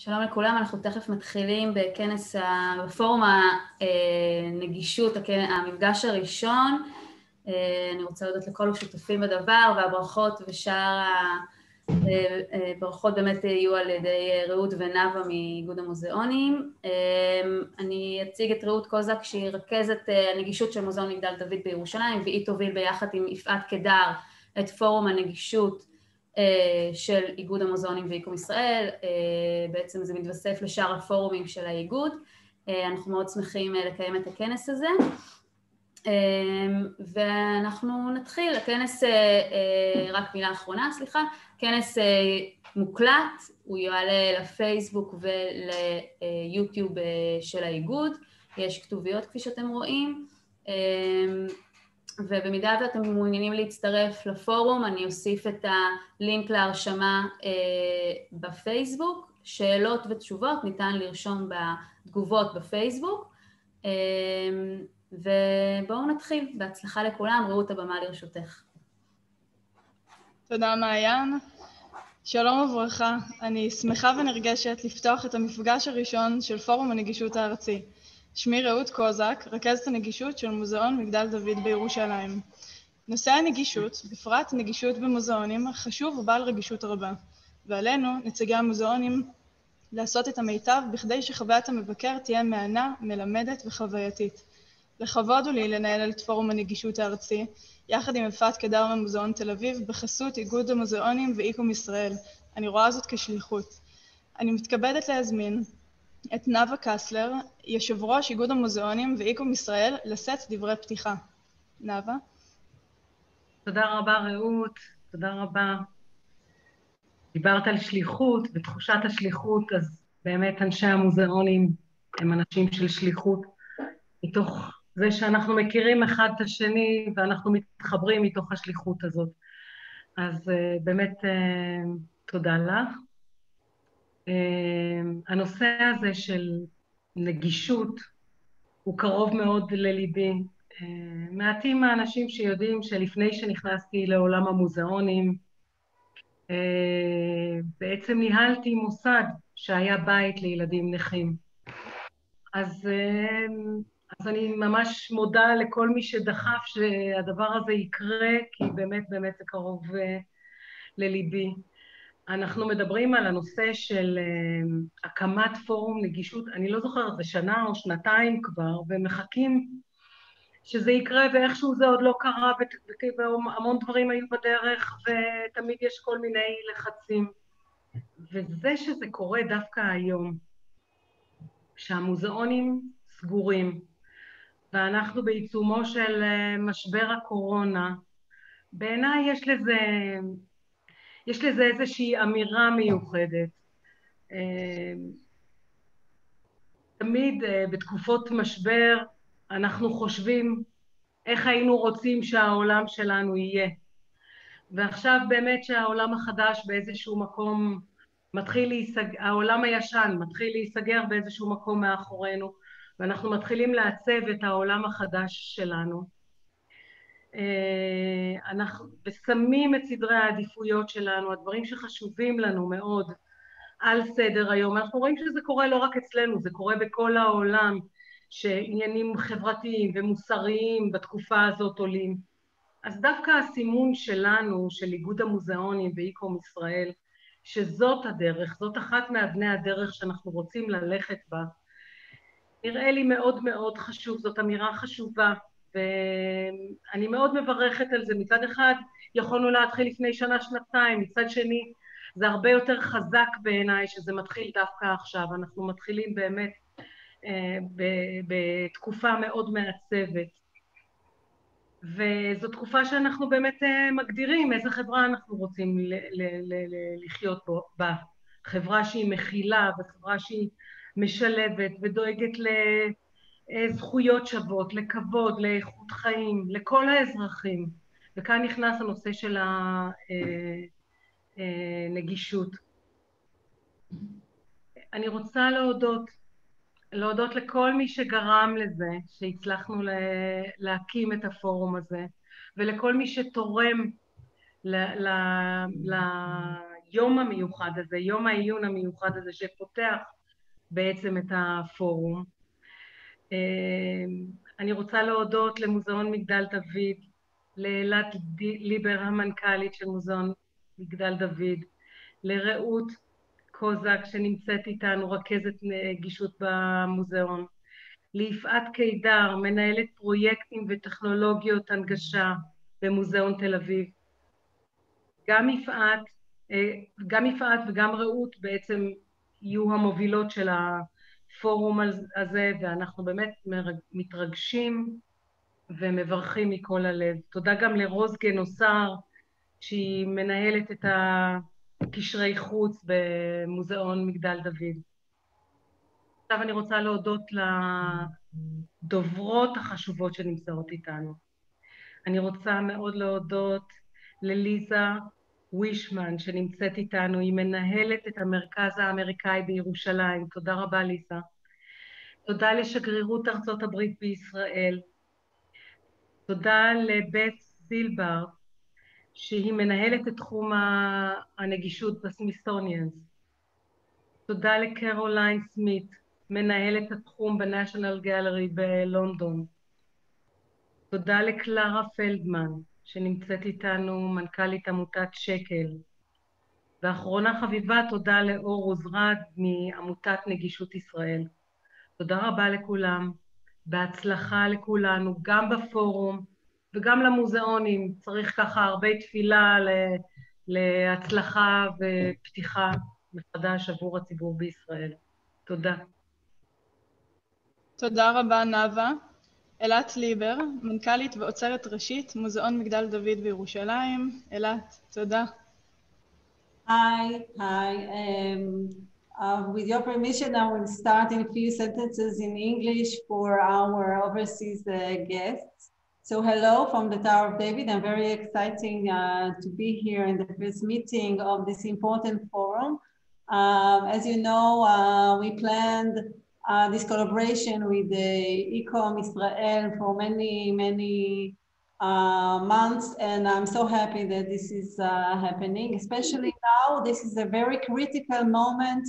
שלום לכולם, אנחנו תכף מתחילים בכנס בפורום הנגישות, המפגש הראשון. אני רוצה להודות לכל השותפים בדבר, והברכות ושאר הברכות באמת יהיו על ידי רעות ונאווה מאיגוד המוזאונים. אני אציג את רעות קוזק שהיא רכזת הנגישות של מוזיאון מגדל דוד בירושלים, והיא תוביל ביחד עם יפעת קדר את פורום הנגישות של איגוד המוזאונים ואיקו ישראל. בעצם זה מתווסף לשאר הפורומים של האיגוד. אנחנו מאוד שמחים לקיים את הכנס הזה. ואנחנו נתחיל. הכנס, רק מילה אחרונה, סליחה, כנס מוקלט, הוא יעלה לפייסבוק וליוטיוב של האיגוד. יש כתוביות כפי שאתם רואים. ובמידה ואתם מעוניינים להצטרף לפורום, אני אוסיף את הלינק להרשמה בפייסבוק. שאלות ותשובות ניתן לרשום בתגובות בפייסבוק. ובואו נתחיל. בהצלחה לכולם, רעות, הבמה לרשותך. תודה מעיין. שלום וברכה. אני שמחה ונרגשת לפתוח את המפגש הראשון של פורום הנגישות הארצי. שמי רעות קוזק, רכזת הנגישות של מוזיאון מגדל דוד בירושלים. נושא הנגישות, בפרט נגישות במוזיאונים, חשוב ובעל רגישות רבה, ועלינו, נציגי המוזיאונים, לעשות את המיטב בכדי שחוויית המבקר תהיה מענה, מלמדת וחווייתית. לכבוד הוא לי לנהל את פורום הנגישות הארצי, יחד עם יפעת קדר ממוזיאון תל אביב, בחסות איגוד המוזיאונים ואיקו ישראל. אני רואה זאת כשליחות. אני מתכבדת להזמין את נאווה קסלר, יושב ראש איגוד המוזיאונים ואיקו ישראל, לשאת דברי פתיחה. נאווה. תודה רבה רעות, תודה רבה. דיברת על שליחות ותחושת השליחות, אז באמת אנשי המוזיאונים הם אנשים של שליחות, מתוך זה שאנחנו מכירים אחד את השני ואנחנו מתחברים מתוך השליחות הזאת. אז באמת תודה לך. הנושא הזה של נגישות הוא קרוב מאוד לליבי. מעטים האנשים שיודעים שלפני שנכנסתי לעולם המוזיאונים, בעצם ניהלתי מוסד שהיה בית לילדים נכים. אז אני ממש מודה לכל מי שדחף שהדבר הזה יקרה, כי באמת זה קרוב לליבי. אנחנו מדברים על הנושא של הקמת פורום נגישות, אני לא זוכרת, זה שנה או שנתיים כבר, ומחכים שזה יקרה, ואיכשהו זה עוד לא קרה, והמון דברים היו בדרך, ותמיד יש כל מיני לחצים. וזה שזה קורה דווקא היום, שהמוזיאונים סגורים, ואנחנו בעיצומו של משבר הקורונה, בעיניי יש לזה איזושהי אמירה מיוחדת. תמיד בתקופות משבר אנחנו חושבים איך היינו רוצים שהעולם שלנו יהיה. ועכשיו באמת שהעולם החדש באיזשהו מקום מתחיל להיסגר, העולם הישן מתחיל להיסגר באיזשהו מקום מאחורינו, ואנחנו מתחילים לעצב את העולם החדש שלנו. אנחנו שמים את סדרי העדיפויות שלנו, הדברים שחשובים לנו מאוד על סדר היום. אנחנו רואים שזה קורה לא רק אצלנו, זה קורה בכל העולם, שעניינים חברתיים ומוסריים בתקופה הזאת עולים. אז דווקא הסימון שלנו, של איגוד המוזיאונים ואיקו ישראל, שזאת הדרך, זאת אחת מאבני הדרך שאנחנו רוצים ללכת בה, נראה לי מאוד מאוד חשוב, זאת אמירה חשובה, ואני מאוד מברכת על זה. מצד אחד יכולנו להתחיל לפני שנה, שנתיים, מצד שני זה הרבה יותר חזק בעיניי שזה מתחיל דווקא עכשיו. אנחנו מתחילים באמת בתקופה מאוד מעצבת, וזו תקופה שאנחנו באמת מגדירים איזה חברה אנחנו רוצים לחיות בה. חברה שהיא מכילה וחברה שהיא משלבת ודואגת לזכויות שוות, לכבוד, לאיכות חיים, לכל האזרחים. וכאן נכנס הנושא של הנגישות. אני רוצה להודות לכל מי שגרם לזה, שהצלחנו להקים את הפורום הזה, ולכל מי שתורם היום המיוחד הזה, יום העיון המיוחד הזה שפותח בעצם את הפורום. אני רוצה להודות למוזיאון מגדל דוד, לאלת ליבר המנכ"לית של מוזיאון מגדל דוד, לרעות קוזק שנמצאת איתנו, רכזת נגישות במוזיאון, ליפעת קידר, מנהלת פרויקטים וטכנולוגיות הנגשה במוזיאון תל אביב. גם יפעת וגם רעות בעצם יהיו המובילות של הפורום הזה, ואנחנו באמת מתרגשים ומברכים מכל הלב. תודה גם לרוז גנוסר, שהיא מנהלת את הקשרי חוץ במוזיאון מגדל דוד. עכשיו אני רוצה להודות לדוברות החשובות שנמצאות איתנו. אני רוצה מאוד להודות לליזה וישמן שנמצאת איתנו, היא מנהלת את המרכז האמריקאי בירושלים. תודה רבה ליזה. תודה לשגרירות ארצות הברית בישראל. תודה לבית זילבר, שהיא מנהלת את תחום הנגישות בסמית'וניאנס. תודה לקרוליין סמית, מנהלת התחום בנשיונל גלרי בלונדון. תודה לקלרה פלדמן, שנמצאת איתנו, מנכ"לית עמותת שקל. ואחרונה חביבה, תודה לאור עוזרד מעמותת נגישות ישראל. תודה רבה לכולם, בהצלחה לכולנו, גם בפורום וגם למוזיאונים. צריך ככה הרבה תפילה להצלחה ופתיחה מחדש עבור הציבור בישראל. תודה. תודה רבה נאוה. אלת ליבר, מנכ"לית ואוצרת ראשית, מוזיאון מגדל דוד בירושלים. אלת, תודה. Hi. With your permission, I will start in a few sentences in English for our overseas guests. So hello from the Tower of David. I'm very excited to be here in the first meeting of this important forum. As you know, we planned this collaboration with the ICOM Israel for many months, and I'm so happy that this is happening, especially now. This is a very critical moment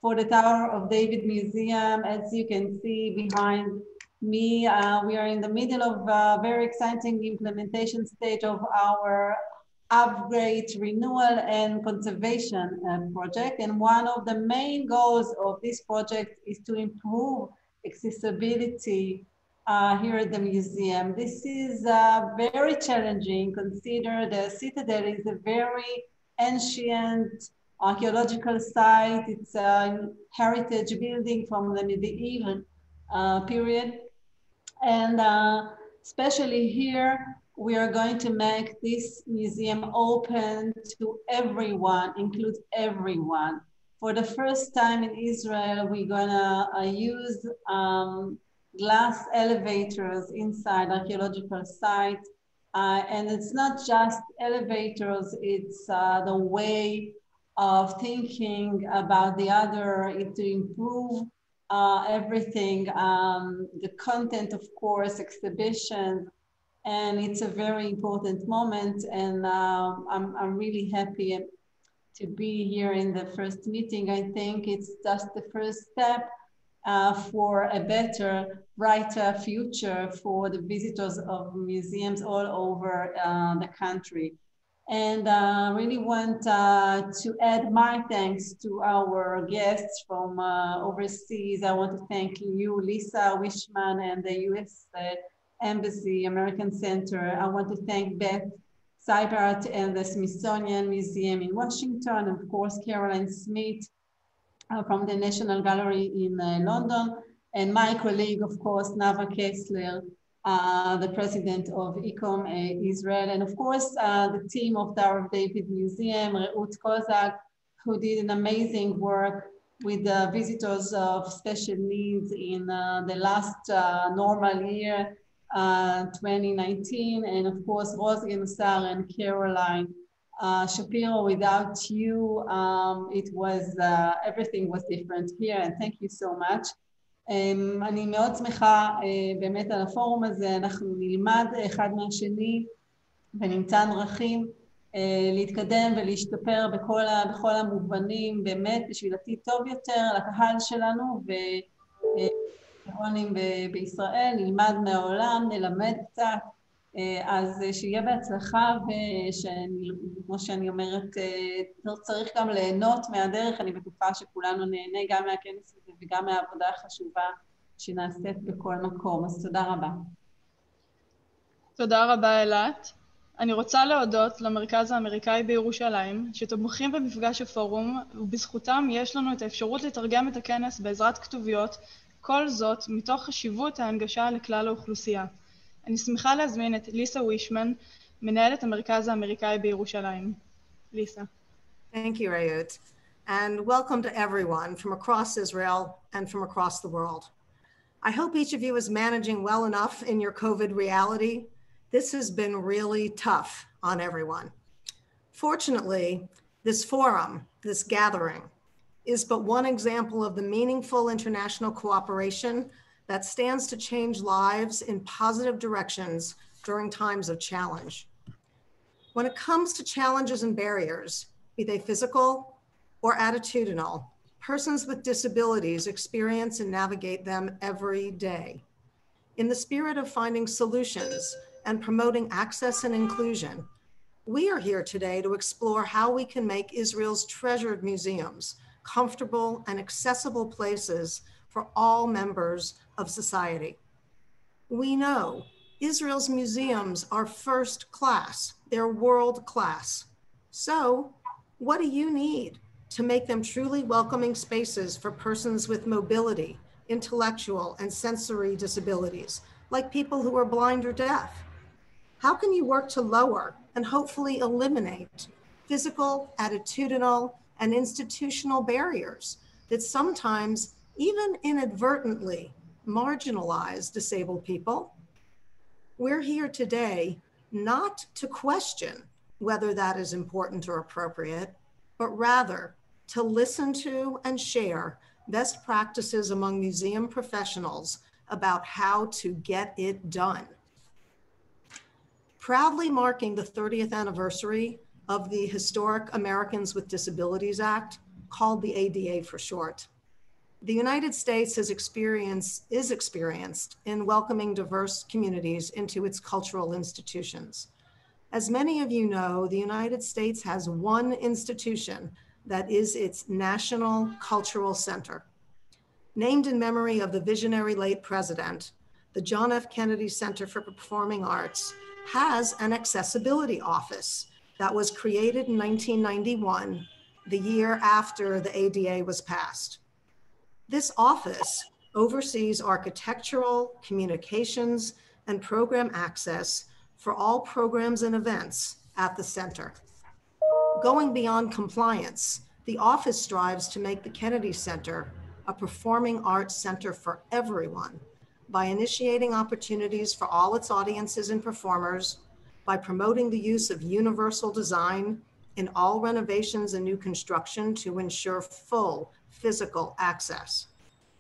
for the Tower of David Museum. As you can see behind me, we are in the middle of a very exciting implementation stage of our upgrade, renewal, and conservation project. And one of the main goals of this project is to improve accessibility here at the museum. This is very challenging. Consider the Citadel is a very ancient archaeological site. It's a heritage building from the medieval period. And especially here, we are going to make this museum open to everyone, include everyone. For the first time in Israel, we're gonna use glass elevators inside archaeological sites. And it's not just elevators, it's the way of thinking about the other, to improve everything, the content, of course, exhibitions, and it's a very important moment. And I'm really happy to be here in the first meeting. I think it's just the first step for a better, brighter future for the visitors of museums all over the country. And I really want to add my thanks to our guests from overseas. I want to thank you, Lisa Wishman, and the US Embassy, American Center. I want to thank Beth Seibert and the Smithsonian Museum in Washington, and of course, Caroline Smith from the National Gallery in London, and my colleague, of course, Nava Kessler, the president of ICOM Israel, and of course, the team of Tower of David Museum, Reut Kozak, who did an amazing work with the visitors of special needs in the last normal year, 2019, and of course, Rose Genusar and Caroline Shapiro. Without you, it was, everything was different here, and thank you so much. אני מאוד שמחה באמת על הפורום הזה, אנחנו נלמד אחד מהשני ונמצא דרכים להתקדם ולהשתפר בכל המובנים, באמת בשביל עתיד טוב יותר לקהל שלנו ומוזאונים בישראל, נלמד מהעולם, נלמד קצת, אז שיהיה בהצלחה, וכמו שאני אומרת, צריך גם ליהנות מהדרך. אני בטוחה שכולנו נהנה גם מהכנס הזה וגם מהעבודה החשובה שנעשית בכל מקום. אז תודה רבה. תודה רבה אלת. אני רוצה להודות למרכז האמריקאי בירושלים, שתומכים במפגש הפורום, ובזכותם יש לנו את האפשרות לתרגם את הכנס בעזרת כתוביות, כל זאת מתוך חשיבות ההנגשה לכלל האוכלוסייה. אני שמחה להזמין את ליסה וישמן, מנהלת המרכז האמריקאי בירושלים. ליסה. Thank you, Rayut, and welcome to everyone from across Israel and from across the world. I hope each of you is managing well enough in your COVID reality. This has been really tough on everyone. Fortunately, this forum, this gathering, is but one example of the meaningful international cooperation that stands to change lives in positive directions during times of challenge. When it comes to challenges and barriers, be they physical or attitudinal, persons with disabilities experience and navigate them every day. In the spirit of finding solutions and promoting access and inclusion, we are here today to explore how we can make Israel's treasured museums comfortable and accessible places for all members of society. We know Israel's museums are first class, they're world class. So, what do you need to make them truly welcoming spaces for persons with mobility, intellectual, and sensory disabilities, like people who are blind or deaf? How can you work to lower and hopefully eliminate physical, attitudinal, and institutional barriers that sometimes even inadvertently marginalize disabled people? We're here today not to question whether that is important or appropriate, but rather to listen to and share best practices among museum professionals about how to get it done. Proudly marking the 30th anniversary of the historic Americans with Disabilities Act, called the ADA for short, the United States is experienced in welcoming diverse communities into its cultural institutions. As many of you know, the United States has one institution that is its National Cultural Center. Named in memory of the visionary late president, the John F. Kennedy Center for Performing Arts has an accessibility office that was created in 1991, the year after the ADA was passed. This office oversees architectural, communications, and program access for all programs and events at the center. Going beyond compliance, the office strives to make the Kennedy Center a performing arts center for everyone by initiating opportunities for all its audiences and performers, by promoting the use of universal design in all renovations and new construction to ensure full physical access,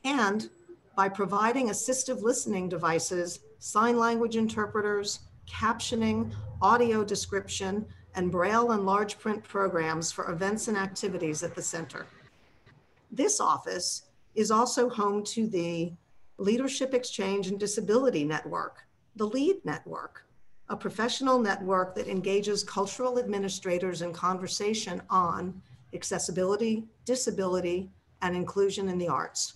and by providing assistive listening devices, sign language interpreters, captioning, audio description, and Braille and large print programs for events and activities at the center. This office is also home to the Leadership Exchange and Disability Network, the LEAD Network, a professional network that engages cultural administrators in conversation on accessibility, disability, and inclusion in the arts.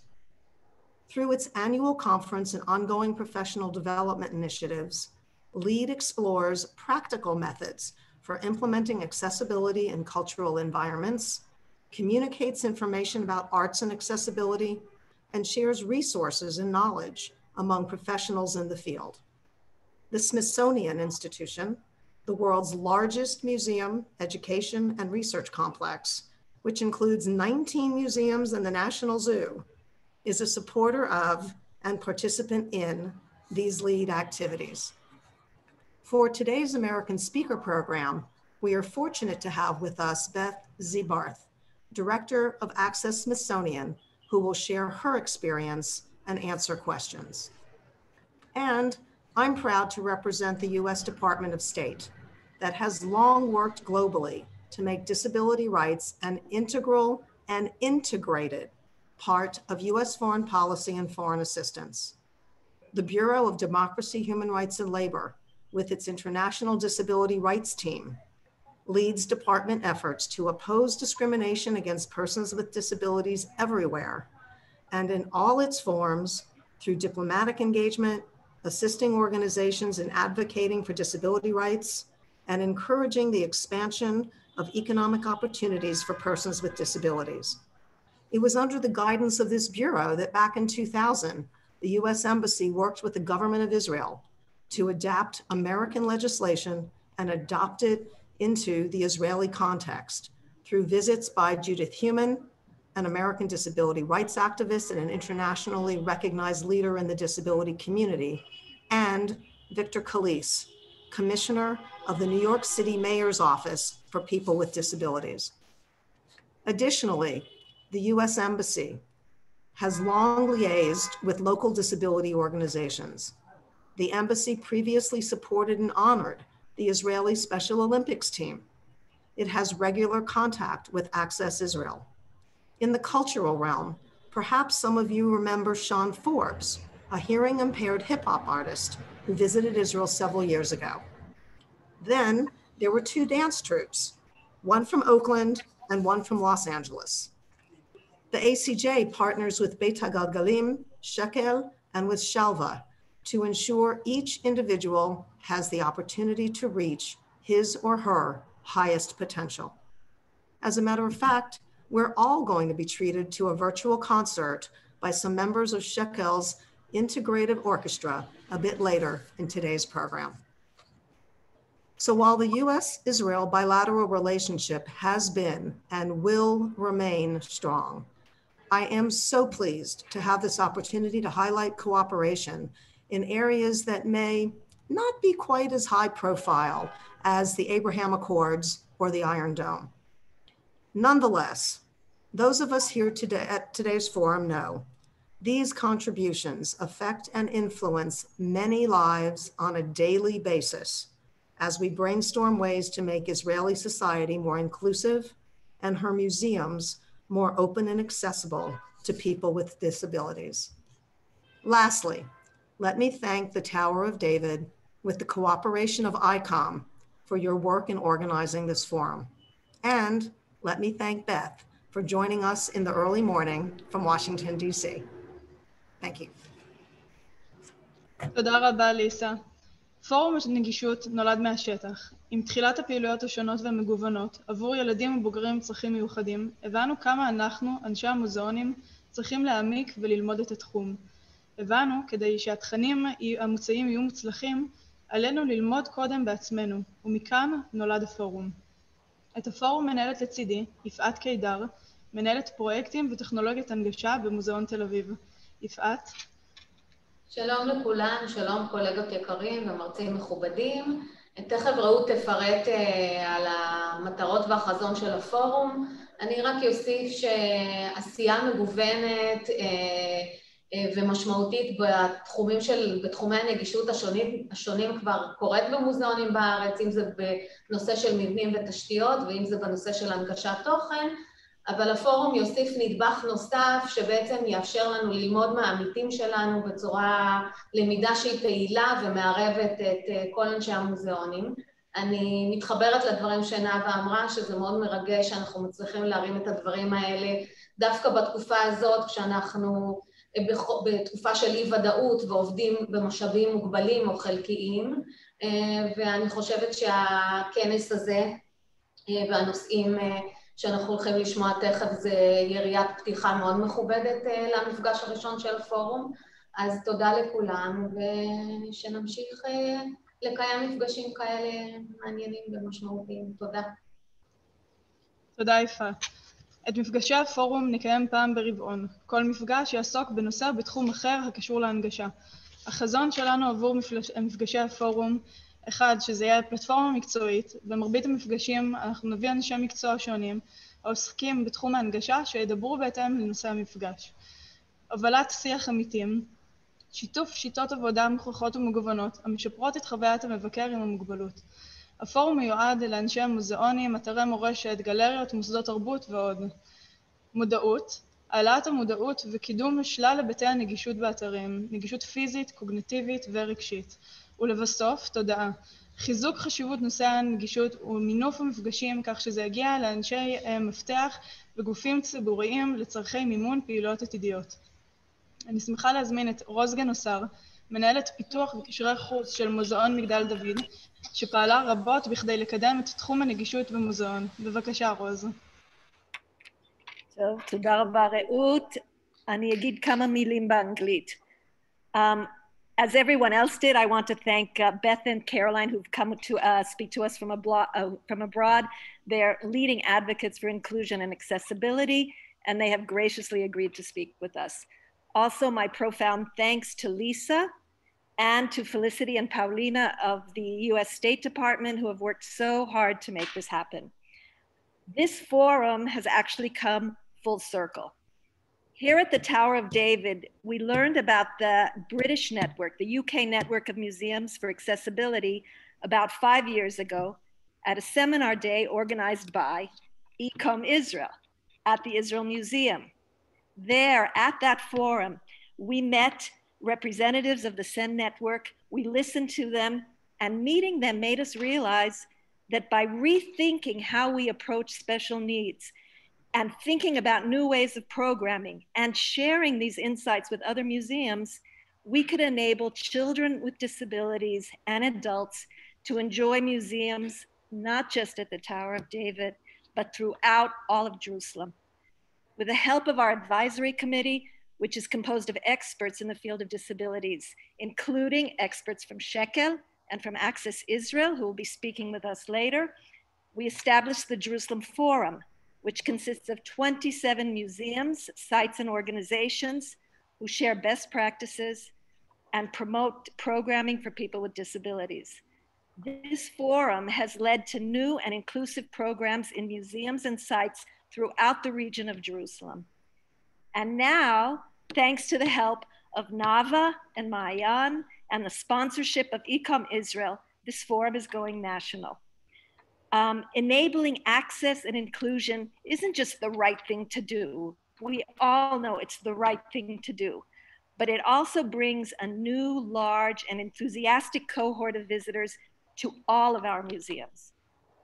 Through its annual conference and ongoing professional development initiatives, LEAD explores practical methods for implementing accessibility in cultural environments, communicates information about arts and accessibility, and shares resources and knowledge among professionals in the field. The Smithsonian Institution, the world's largest museum, education, and research complex, which includes 19 museums and the National Zoo, is a supporter of and participant in these LEAD activities. For today's American Speaker Program, we are fortunate to have with us Beth Zebarth, Director of Access Smithsonian, who will share her experience and answer questions. And I'm proud to represent the U.S. Department of State, that has long worked globally to make disability rights an integral and integrated part of U.S. foreign policy and foreign assistance. The Bureau of Democracy, Human Rights, and Labor, with its International Disability Rights Team, leads department efforts to oppose discrimination against persons with disabilities everywhere and in all its forms through diplomatic engagement, assisting organizations in advocating for disability rights, and encouraging the expansion of economic opportunities for persons with disabilities. It was under the guidance of this bureau that back in 2000, the U.S. Embassy worked with the government of Israel to adapt American legislation and adopt it into the Israeli context through visits by Judith Heumann, an American disability rights activist and an internationally recognized leader in the disability community, and Victor Calise, Commissioner of the New York City Mayor's Office for People with Disabilities. Additionally, the U.S. Embassy has long liaised with local disability organizations. The embassy previously supported and honored the Israeli Special Olympics team. It has regular contact with Access Israel. In the cultural realm, perhaps some of you remember Sean Forbes, a hearing impaired hip hop artist who visited Israel several years ago. Then there were two dance troupes, one from Oakland and one from Los Angeles. The ACJ partners with Beit HaGalgalim, Shekel, and with Shalva to ensure each individual has the opportunity to reach his or her highest potential. As a matter of fact, we're all going to be treated to a virtual concert by some members of Shekel's integrative orchestra a bit later in today's program. So while the U.S.-Israel bilateral relationship has been and will remain strong, I am so pleased to have this opportunity to highlight cooperation in areas that may not be quite as high profile as the Abraham Accords or the Iron Dome. Nonetheless, those of us here today at today's forum know these contributions affect and influence many lives on a daily basis as we brainstorm ways to make Israeli society more inclusive and her museums more open and accessible to people with disabilities. Lastly, let me thank the Tower of David with the cooperation of ICOM for your work in organizing this forum. And let me thank Beth for joining us in the early morning from Washington, D.C. Thank you. תודה רבה, ליסה. פורום נגישות נולד מהשטח. עם תחילת הפעילויות השונות והמגוונות עבור ילדים ובוגרים עם צרכים מיוחדים, הבנו כמה אנחנו, אנשי המוזאונים, צריכים להעמיק וללמוד את התחום. הבנו, כדי שהתכנים המוצאים יהיו מוצלחים, עלינו ללמוד קודם בעצמנו, ומכאן נולד הפורום. את הפורום מנהלת לצידי, יפעת קידר, מנהלת פרויקטים וטכנולוגיית הנגשה במוזיאון תל אביב. יפעת. שלום לכולם, שלום קולגות יקרים ומרצים מכובדים. תכף רעות תפרט על המטרות והחזון של הפורום. אני רק אוסיף שעשייה מגוונת ומשמעותית בתחומי הנגישות השונים כבר קורית במוזיאונים בארץ, אם זה בנושא של מבנים ותשתיות ואם זה בנושא של הנגשת תוכן, אבל הפורום יוסיף נדבך נוסף שבעצם יאפשר לנו ללמוד מהעמיתים שלנו בצורה למידה שהיא פעילה ומערבת את כל אנשי המוזיאונים. אני מתחברת לדברים שנאווה אמרה, שזה מאוד מרגש שאנחנו מצליחים להרים את הדברים האלה דווקא בתקופה הזאת, כשאנחנו בתקופה של אי-ודאות ועובדים במשאבים מוגבלים או חלקיים, ואני חושבת שהכנס הזה והנושאים שאנחנו הולכים לשמוע תכף זה יריית פתיחה מאוד מכובדת למפגש הראשון של הפורום, אז תודה לכולם ושנמשיך לקיים מפגשים כאלה מעניינים ומשמעותיים. תודה. תודה יפעת. את מפגשי הפורום נקיים פעם ברבעון. כל מפגש יעסוק בנושא בתחום אחר הקשור להנגשה. החזון שלנו עבור מפגשי הפורום, אחד, שזה יהיה פלטפורמה מקצועית. במרבית המפגשים אנחנו נביא אנשי מקצוע שונים, העוסקים בתחום ההנגשה שידברו בהתאם לנושא המפגש. הובלת שיח עמיתים, שיתוף שיטות עבודה מוכחות ומגוונות, המשפרות את חוויית המבקר עם המוגבלות. הפורום מיועד לאנשי המוזאונים, אתרי מורשת, גלריות, מוסדות תרבות ועוד. מודעות, העלאת המודעות וקידום שלל היבטי הנגישות באתרים, נגישות פיזית, קוגניטיבית ורגשית. ולבסוף, תודעה. חיזוק חשיבות נושא הנגישות ומינוף המפגשים כך שזה יגיע לאנשי מפתח וגופים ציבוריים לצרכי מימון פעילויות עתידיות. אני שמחה להזמין את רוז גנוסר, מנהלת פיתוח וקשרי חוץ של מוזאון מגדל דוד, שפעלה רבות בכדי לקדם את תחום הנגישות במוזאון. בבקשה, רוז. טוב, תודה רבה רעות. אני אגיד כמה מילים באנגלית. As everyone else did, I want to thank Beth and Caroline who've come to speak to us from abroad. They're leading advocates for inclusion and accessibility, and they have graciously agreed to speak with us. Also, my profound thanks to Lisa and to Felicity and Paulina of the US State Department who have worked so hard to make this happen. This forum has actually come full circle. Here at the Tower of David, we learned about the British network, the UK network of museums for accessibility, about 5 years ago at a seminar day organized by Ecom Israel at the Israel Museum. There, at that forum, we met representatives of the SEN network, we listened to them, and meeting them made us realize that by rethinking how we approach special needs and thinking about new ways of programming and sharing these insights with other museums, we could enable children with disabilities and adults to enjoy museums, not just at the Tower of David, but throughout all of Jerusalem. With the help of our advisory committee, which is composed of experts in the field of disabilities, including experts from Shekel and from Access Israel, who will be speaking with us later, we established the Jerusalem Forum, which consists of 27 museums, sites, and organizations who share best practices and promote programming for people with disabilities. This forum has led to new and inclusive programs in museums and sites throughout the region of Jerusalem. And now, thanks to the help of Nava and Maayan and the sponsorship of Ecom Israel, this forum is going national. Enabling access and inclusion isn't just the right thing to do. We all know it's the right thing to do, but it also brings a new, large, and enthusiastic cohort of visitors to all of our museums.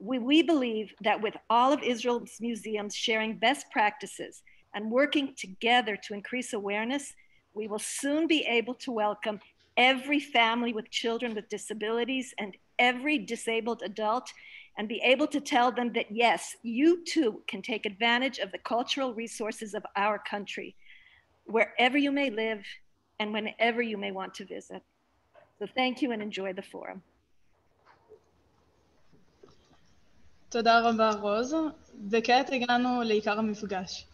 We believe that with all of Israel's museums sharing best practices and working together to increase awareness, we will soon be able to welcome every family with children with disabilities and every disabled adult and be able to tell them that, yes, you too can take advantage of the cultural resources of our country, wherever you may live and whenever you may want to visit. So thank you and enjoy the forum. תודה רבה רוז, וכעת הגענו לעיקר המפגש.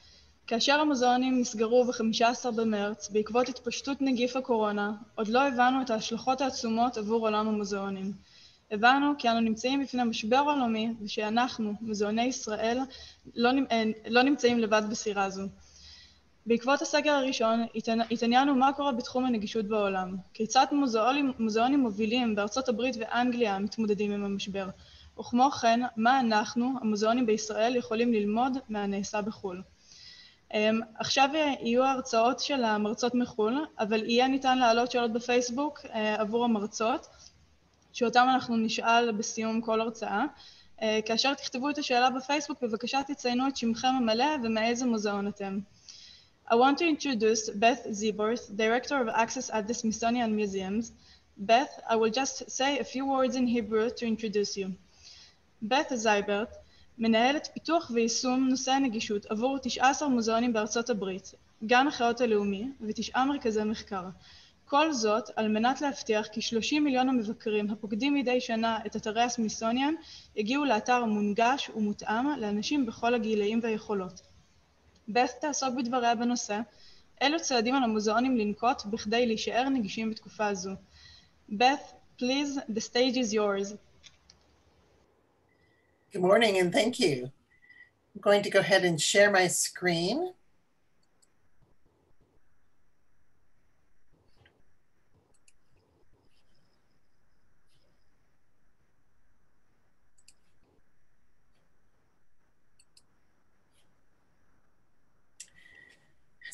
כאשר המוזאונים נסגרו ב-15 במרץ בעקבות התפשטות נגיף הקורונה, עוד לא הבנו את ההשלכות העצומות עבור עולם המוזאונים. הבנו כי אנו נמצאים בפני משבר עולמי ושאנחנו, מוזאוני ישראל, לא נמצאים לבד בסירה זו. בעקבות הסגר הראשון התעניינו מה קורה בתחום הנגישות בעולם, כיצד מוזאונים מובילים בארצות הברית ואנגליה מתמודדים עם המשבר, וכמו כן, מה אנחנו, המוזאונים בישראל, יכולים ללמוד מהנעשה בחו"ל. עכשיו יהיו הרצאות של המרצות מחו"ל, אבל יהיה ניתן להעלות שאלות בפייסבוק עבור המרצות, שאותם אנחנו נשאל בסיום כל הרצאה. כאשר תכתבו את השאלה בפייסבוק, בבקשה תציינו את שמכם המלא ומאיזה מוזאון אתם. I want to introduce Beth Zeborth, Director of Access at the Smithsonian Museums. Beth, I will just say a few words in Hebrew to introduce you. Beth Zeibert, מנהלת פיתוח ויישום נושא הנגישות עבור 19 מוזאונים בארצות הברית, גן החיות הלאומי ו9 מרכזי מחקר. כל זאת על מנת להבטיח כי 30 מיליון המבקרים הפוקדים מדי שנה את אתרי הסמיתסוניאן יגיעו לאתר מונגש ומותאם לאנשים בכל הגילאים והיכולות. בeth תעסוק בדבריה בנושא, אילו צעדים על המוזאונים לנקוט בכדי להישאר נגישים בתקופה זו. Beth, please, the stage is yours. Good morning and thank you. I'm going to go ahead and share my screen.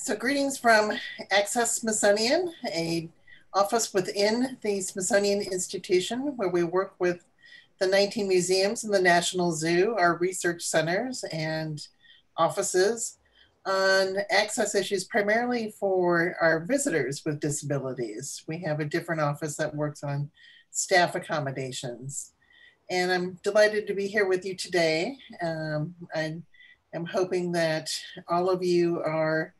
So greetings from Access Smithsonian, a office within the Smithsonian Institution where we work with the 19 museums in the National Zoo, our research centers and offices on access issues primarily for our visitors with disabilities. We have a different office that works on staff accommodations. And I'm delighted to be here with you today. I'm hoping that all of you are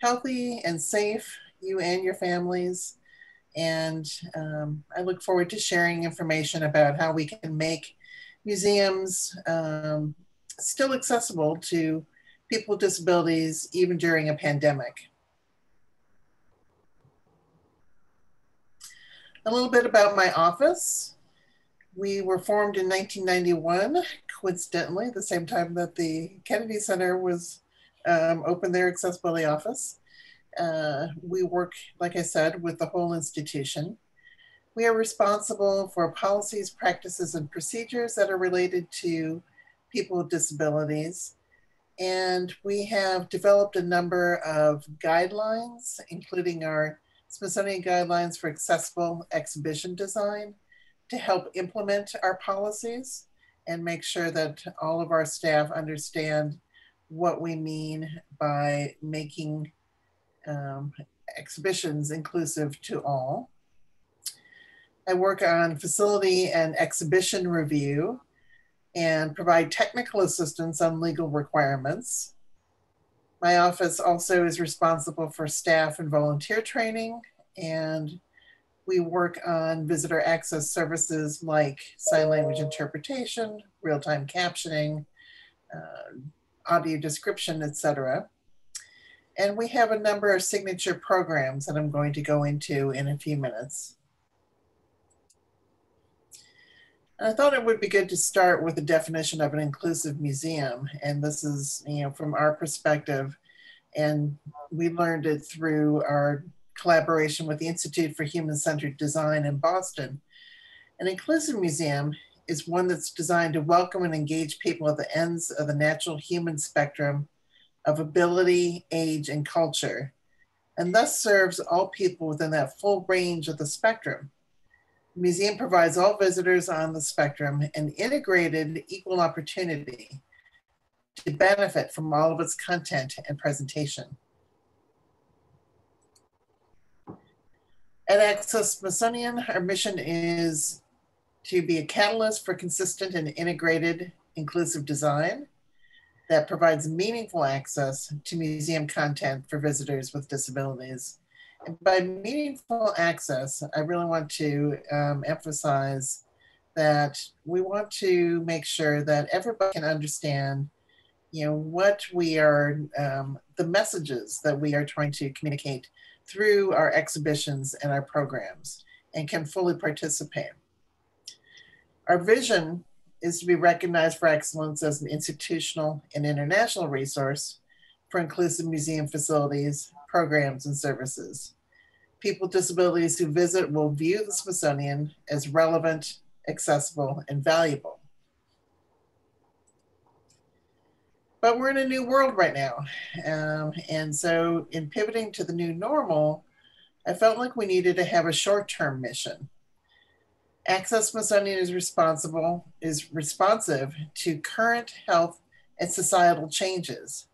healthy and safe, you and your families. And I look forward to sharing information about how we can make museums still accessible to people with disabilities, even during a pandemic. A little bit about my office. We were formed in 1991, coincidentally, the same time that the Kennedy Center was opened their accessibility office. We work, like I said, with the whole institution. We are responsible for policies, practices, and procedures that are related to people with disabilities. And we have developed a number of guidelines, including our Smithsonian Guidelines for Accessible Exhibition Design, to help implement our policies and make sure that all of our staff understand what we mean by making exhibitions inclusive to all. I work on facility and exhibition review and provide technical assistance on legal requirements. My office also is responsible for staff and volunteer training, and we work on visitor access services like sign language interpretation, real-time captioning, audio description, etc. And we have a number of signature programs that I'm going to go into in a few minutes. I thought it would be good to start with a definition of an inclusive museum. And this is, from our perspective, and we learned it through our collaboration with the Institute for Human-Centered Design in Boston. An inclusive museum is one that's designed to welcome and engage people at the ends of the natural human spectrum of ability, age, and culture, and thus serves all people within that full range of the spectrum. The museum provides all visitors on the spectrum an integrated equal opportunity to benefit from all of its content and presentation. At Access Smithsonian, our mission is to be a catalyst for consistent and integrated inclusive design that provides meaningful access to museum content for visitors with disabilities. And by meaningful access, I really want to emphasize that we want to make sure that everybody can understand, what we are, the messages that we are trying to communicate through our exhibitions and our programs, and can fully participate. Our vision is to be recognized for excellence as an institutional and international resource for inclusive museum facilities, programs, and services. People with disabilities who visit will view the Smithsonian as relevant, accessible, and valuable. But we're in a new world right now. And so in pivoting to the new normal, I felt like we needed to have a short-term mission. Access Smithsonian is responsive to current health and societal changes.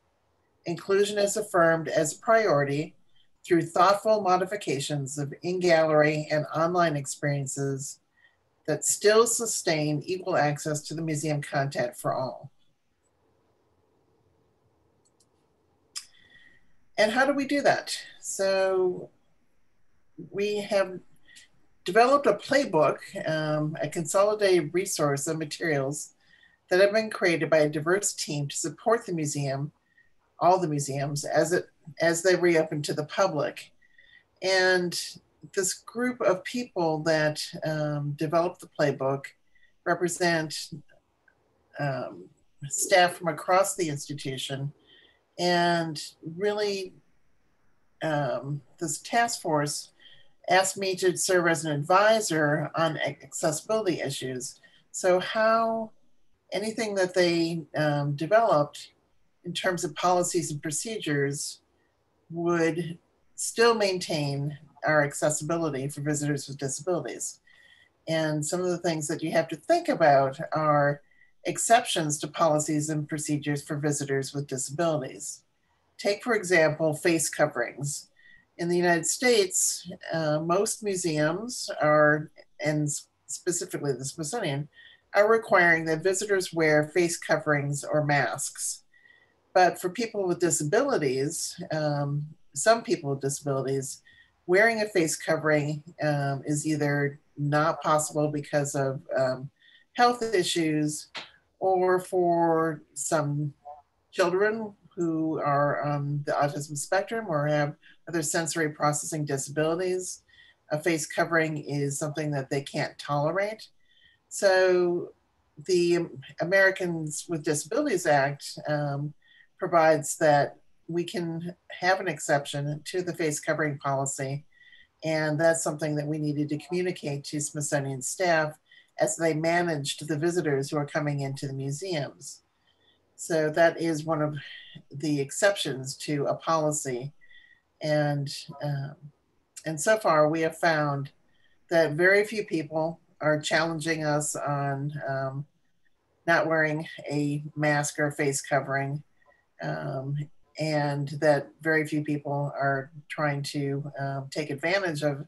Inclusion is affirmed as a priority through thoughtful modifications of in-gallery and online experiences that still sustain equal access to the museum content for all. And how do we do that? So we have developed a playbook, a consolidated resource of materials that have been created by a diverse team to support the museum, all the museums, as they reopen to the public. And this group of people that developed the playbook represent staff from across the institution. And really, this task force asked me to serve as an advisor on accessibility issues. So how anything that they developed in terms of policies and procedures would still maintain our accessibility for visitors with disabilities. And some of the things that you have to think about are exceptions to policies and procedures for visitors with disabilities. Take, for example, face coverings. In the United States, most museums are, and specifically the Smithsonian, are requiring that visitors wear face coverings or masks. But for people with disabilities, some people with disabilities, wearing a face covering is either not possible because of health issues, or for some children who are on the autism spectrum or have other sensory processing disabilities, a face covering is something that they can't tolerate. So the Americans with Disabilities Act provides that we can have an exception to the face covering policy. And that's something that we needed to communicate to Smithsonian staff as they managed the visitors who are coming into the museums. So that is one of the exceptions to a policy. And so far we have found that very few people are challenging us on not wearing a mask or face covering, and that very few people are trying to take advantage of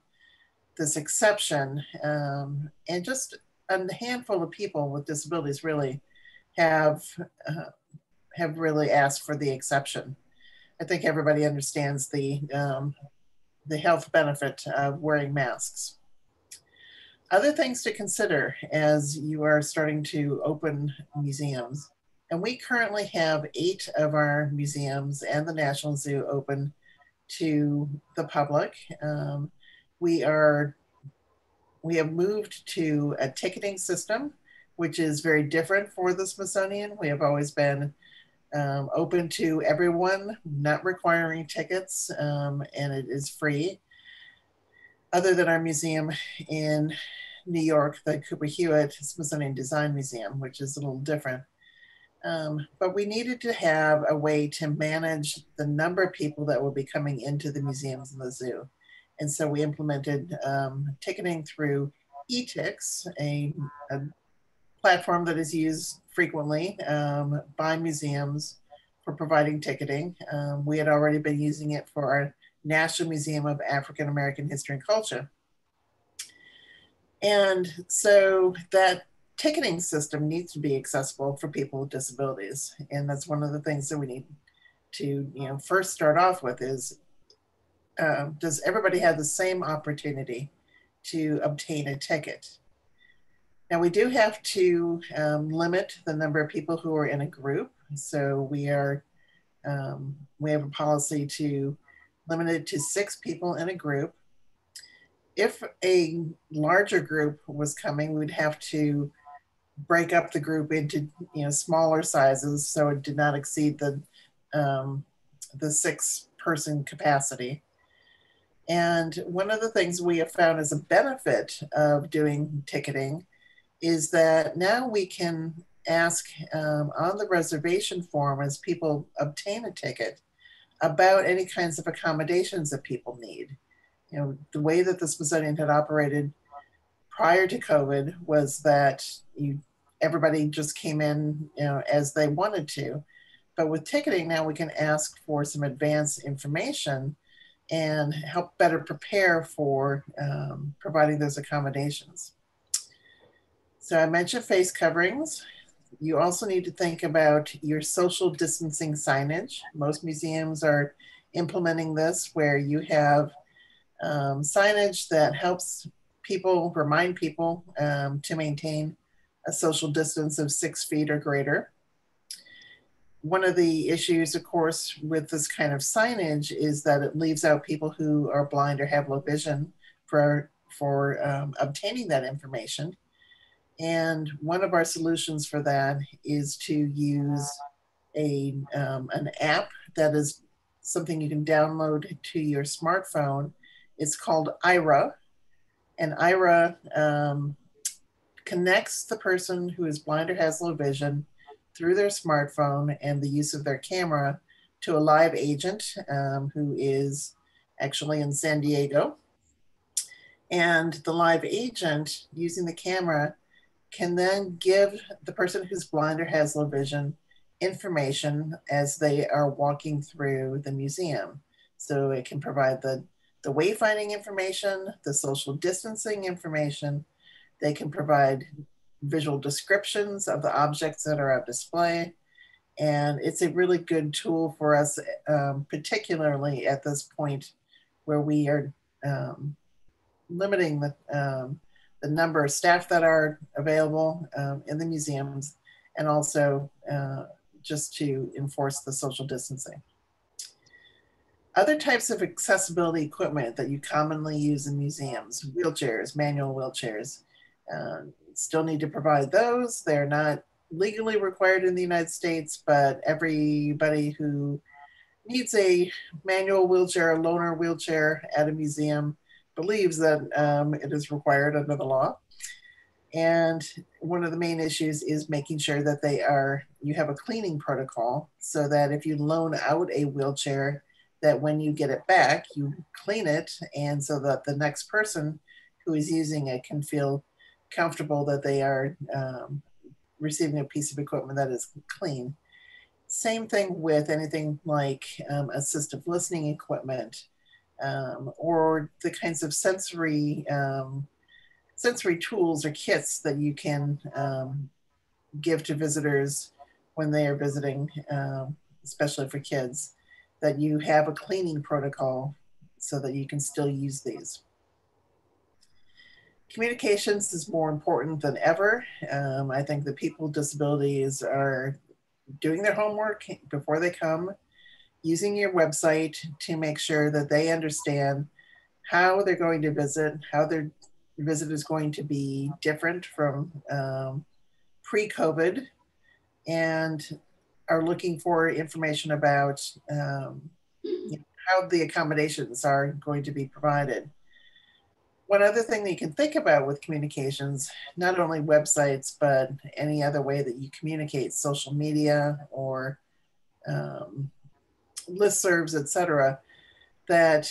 this exception. And just a handful of people with disabilities really have really asked for the exception. I think everybody understands the health benefit of wearing masks. Other things to consider as you are starting to open museums, and we currently have 8 of our museums and the National Zoo open to the public. We have moved to a ticketing system, which is very different for the Smithsonian. We have always been open to everyone, not requiring tickets, and it is free. Other than our museum in New York, the Cooper Hewitt Smithsonian Design Museum, which is a little different. But we needed to have a way to manage the number of people that will be coming into the museums and the zoo. And so we implemented ticketing through eTix, a platform that is used frequently by museums for providing ticketing. We had already been using it for our National Museum of African American History and Culture. And so that ticketing system needs to be accessible for people with disabilities. And that's one of the things that we need to first start off with is, does everybody have the same opportunity to obtain a ticket? Now we do have to limit the number of people who are in a group. So we have a policy to limit it to 6 people in a group. If a larger group was coming, we'd have to break up the group into smaller sizes so it did not exceed the 6-person capacity. And one of the things we have found as a benefit of doing ticketing is that now we can ask on the reservation form as people obtain a ticket about any kinds of accommodations that people need. The way that the Smithsonian had operated prior to COVID was that everybody just came in as they wanted to. But with ticketing now we can ask for some advanced information and help better prepare for providing those accommodations. So I mentioned face coverings. You also need to think about your social distancing signage. Most museums are implementing this where you have signage that helps people, remind people to maintain a social distance of 6 feet or greater. One of the issues, of course, with this kind of signage is that it leaves out people who are blind or have low vision for obtaining that information. And one of our solutions for that is to use an app that is something you can download to your smartphone. It's called IRA, and IRA connects the person who is blind or has low vision through their smartphone and the use of their camera to a live agent who is actually in San Diego. And the live agent, using the camera, can then give the person who's blind or has low vision information as they are walking through the museum. So it can provide the wayfinding information, the social distancing information. They can provide visual descriptions of the objects that are on display. And it's a really good tool for us, particularly at this point where we are limiting the number of staff that are available in the museums, and also just to enforce the social distancing. Other types of accessibility equipment that you commonly use in museums: wheelchairs, manual wheelchairs. Still need to provide those. They're not legally required in the United States, but everybody who needs a manual wheelchair, a loaner wheelchair at a museum believes that it is required under the law. And one of the main issues is making sure that you have a cleaning protocol, so that if you loan out a wheelchair, that when you get it back, you clean it, and so that the next person who is using it can feel comfortable that they are receiving a piece of equipment that is clean. Same thing with anything like assistive listening equipment, or the kinds of sensory tools or kits that you can give to visitors when they are visiting, especially for kids, that you have a cleaning protocol so that you can still use these. Communications is more important than ever. I think that people with disabilities are doing their homework before they come, using your website to make sure that they understand how they're going to visit, how their visit is going to be different from pre-COVID, and are looking for information about how the accommodations are going to be provided. One other thing that you can think about with communications, not only websites, but any other way that you communicate, social media or listservs, etc., that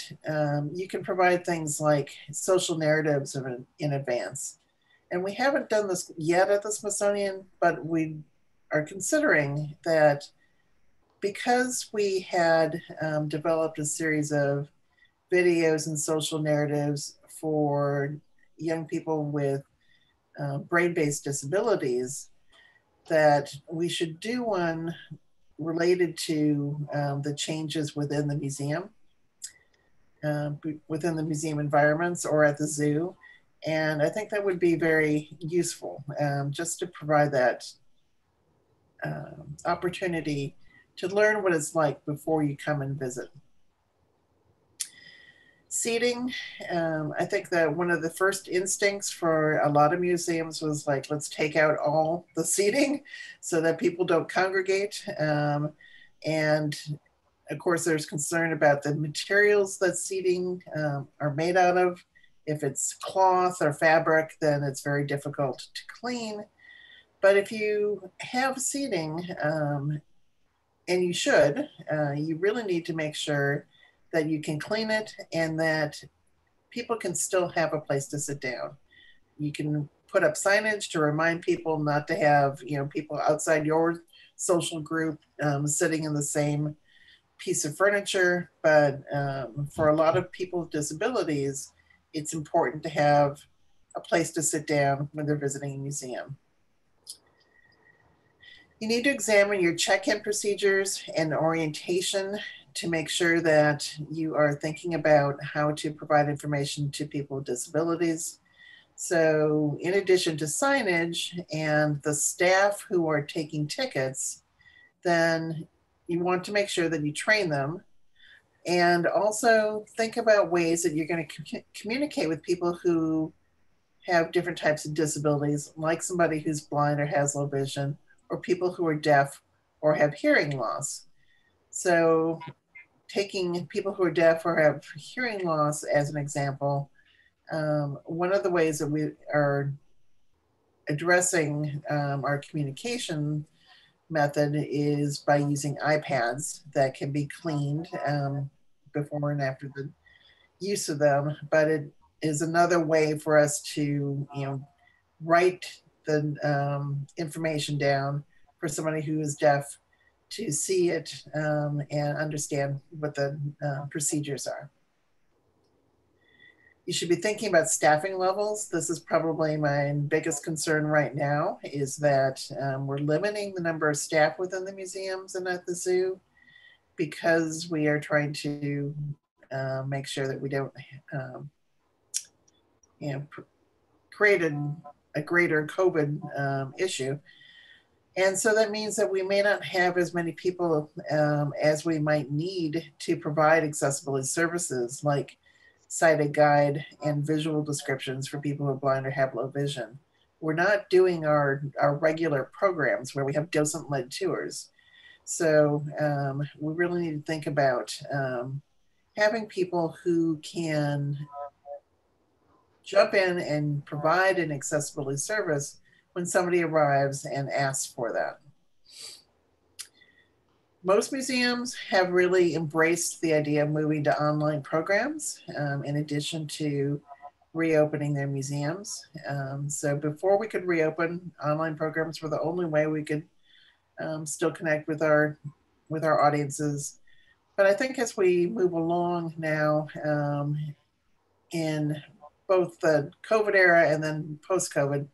you can provide things like social narratives in advance. And we haven't done this yet at the Smithsonian, but we are considering that because we had developed a series of videos and social narratives for young people with brain-based disabilities, that we should do one related to the changes within the museum environments or at the zoo. And I think that would be very useful, just to provide that opportunity to learn what it's like before you come and visit. Seating, I think that one of the first instincts for a lot of museums was like, let's take out all the seating so that people don't congregate. And of course, there's concern about the materials that seating are made out of. If it's cloth or fabric, then it's very difficult to clean. But if you have seating, and you should, you really need to make sure that you can clean it and that people can still have a place to sit down. You can put up signage to remind people not to have, people outside your social group sitting in the same piece of furniture. But for a lot of people with disabilities, it's important to have a place to sit down when they're visiting a museum. You need to examine your check-in procedures and orientation to make sure that you are thinking about how to provide information to people with disabilities. So in addition to signage and the staff who are taking tickets, then you want to make sure that you train them, and also think about ways that you're going to communicate with people who have different types of disabilities, like somebody who's blind or has low vision, or people who are deaf or have hearing loss. So taking people who are deaf or have hearing loss as an example, one of the ways that we are addressing our communication method is by using iPads that can be cleaned before and after the use of them, but it is another way for us to, write the information down for somebody who is deaf to see it and understand what the procedures are. You should be thinking about staffing levels. This is probably my biggest concern right now, is that we're limiting the number of staff within the museums and at the zoo because we are trying to make sure that we don't create a greater COVID issue. And so that means that we may not have as many people as we might need to provide accessibility services like sighted guide and visual descriptions for people who are blind or have low vision. We're not doing our regular programs where we have docent-led tours. So we really need to think about having people who can jump in and provide an accessibility service when somebody arrives and asks for that. Most museums have really embraced the idea of moving to online programs in addition to reopening their museums. So before we could reopen, online programs were the only way we could still connect with our audiences. But I think as we move along now in both the COVID era and then post-COVID,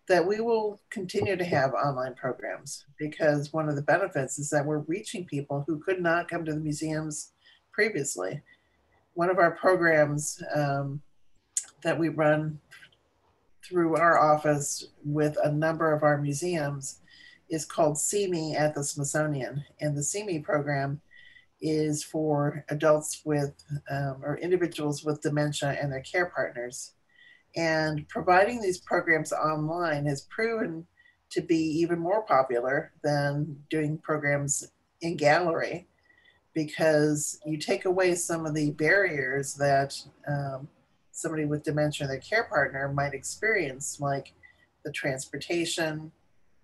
that we will continue to have online programs, because one of the benefits is that we're reaching people who could not come to the museums previously. One of our programs that we run through our office with a number of our museums is called See Me at the Smithsonian. And the See Me program is for adults with or individuals with dementia and their care partners. And providing these programs online has proven to be even more popular than doing programs in gallery, because you take away some of the barriers that somebody with dementia and their care partner might experience, like the transportation,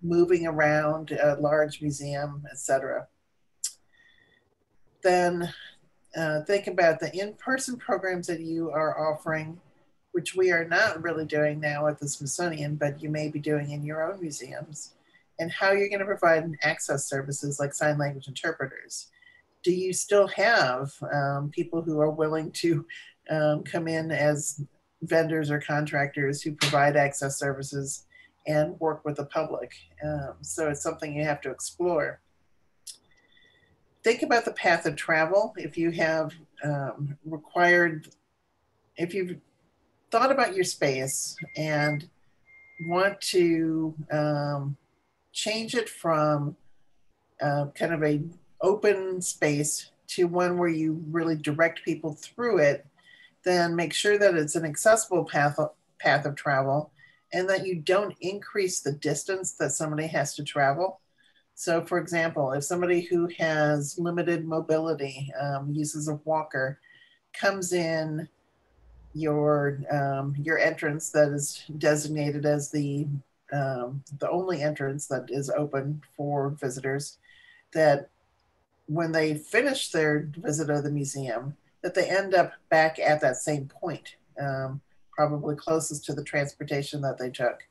moving around a large museum, etc. Then think about the in-person programs that you are offering, which we are not really doing now at the Smithsonian, but you may be doing in your own museums, and how you're going to provide access services like sign language interpreters. Do you still have people who are willing to come in as vendors or contractors who provide access services and work with the public? So it's something you have to explore. Think about the path of travel. If you have if you've thought about your space and want to change it from kind of a open space to one where you really direct people through it, then make sure that it's an accessible path of travel, and that you don't increase the distance that somebody has to travel. So for example, if somebody who has limited mobility, uses a walker, comes in your entrance that is designated as the only entrance that is open for visitors, that when they finish their visit of the museum, that they end up back at that same point, probably closest to the transportation that they took.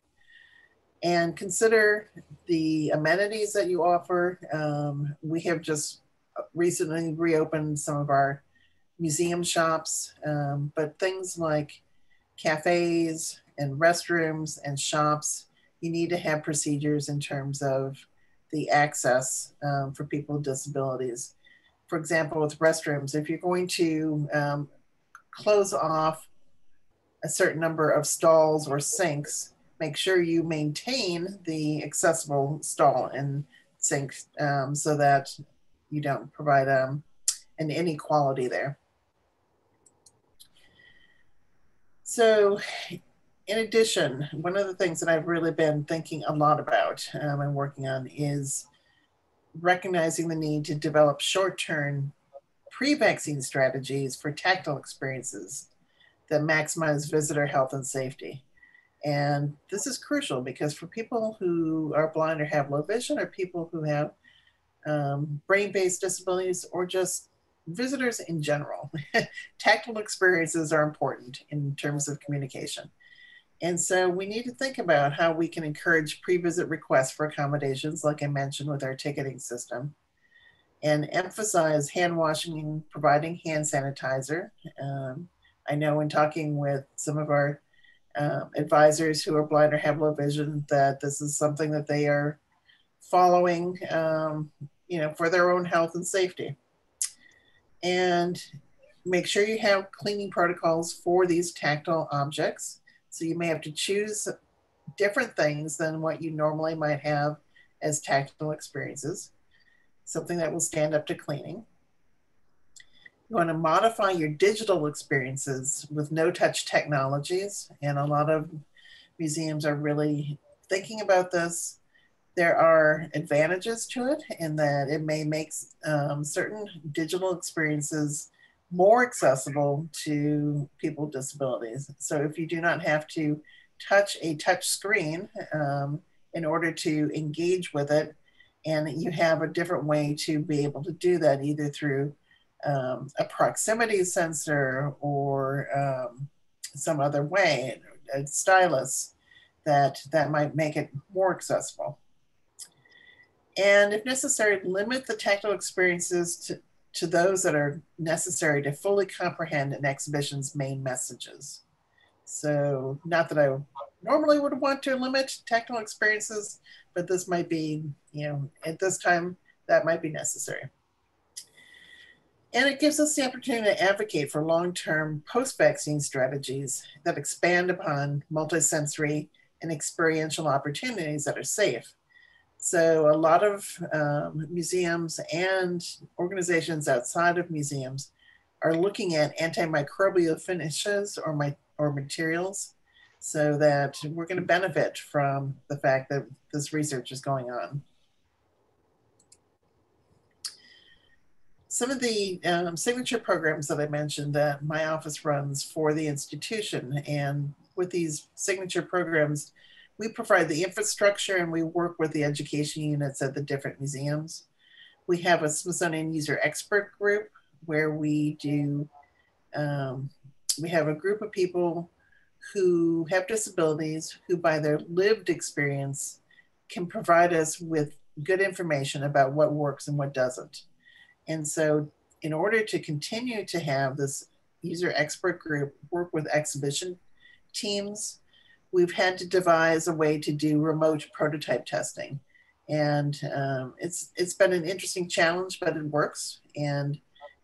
And consider the amenities that you offer. We have just recently reopened some of our museum shops, but things like cafes and restrooms and shops, you need to have procedures in terms of the access for people with disabilities. For example, with restrooms, if you're going to close off a certain number of stalls or sinks, make sure you maintain the accessible stall and sink so that you don't provide an inequality there. So in addition, one of the things that I've really been thinking a lot about and working on is recognizing the need to develop short-term pre-vaccine strategies for tactile experiences that maximize visitor health and safety. And this is crucial because for people who are blind or have low vision, or people who have brain-based disabilities, or just visitors in general, tactile experiences are important in terms of communication. And so we need to think about how we can encourage pre-visit requests for accommodations, like I mentioned with our ticketing system, and emphasize hand washing and providing hand sanitizer. I know in talking with some of our advisors who are blind or have low vision that this is something that they are following, for their own health and safety. And make sure you have cleaning protocols for these tactile objects. So you may have to choose different things than what you normally might have as tactile experiences, something that will stand up to cleaning. You want to modify your digital experiences with no-touch technologies, and a lot of museums are really thinking about this. There are advantages to it in that it may make certain digital experiences more accessible to people with disabilities. So if you do not have to touch a touch screen in order to engage with it, and you have a different way to be able to do that, either through a proximity sensor or some other way, a stylus, that might make it more accessible. And if necessary, limit the tactile experiences to those that are necessary to fully comprehend an exhibition's main messages. So not that I normally would want to limit tactile experiences, but this might be, at this time, that might be necessary. And it gives us the opportunity to advocate for long-term post-vaccine strategies that expand upon multisensory and experiential opportunities that are safe. So a lot of museums and organizations outside of museums are looking at antimicrobial finishes or materials, so that we're going to benefit from the fact that this research is going on. Some of the signature programs that I mentioned that my office runs for the institution, and with these signature programs, we provide the infrastructure and we work with the education units at the different museums. We have a Smithsonian user expert group where we have a group of people who have disabilities who, by their lived experience, can provide us with good information about what works and what doesn't. And so in order to continue to have this user expert group work with exhibition teams, we've had to devise a way to do remote prototype testing. And it's been an interesting challenge, but it works. And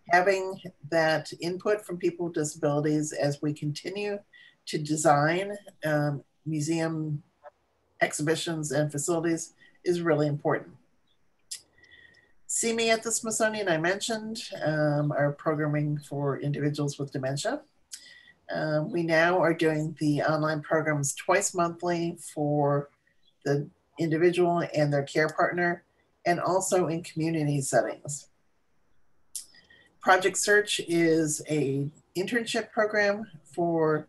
having that input from people with disabilities as we continue to design museum exhibitions and facilities is really important. See Me at the Smithsonian, I mentioned, our programming for individuals with dementia. We now are doing the online programs twice monthly for the individual and their care partner, and also in community settings. Project Search is an internship program for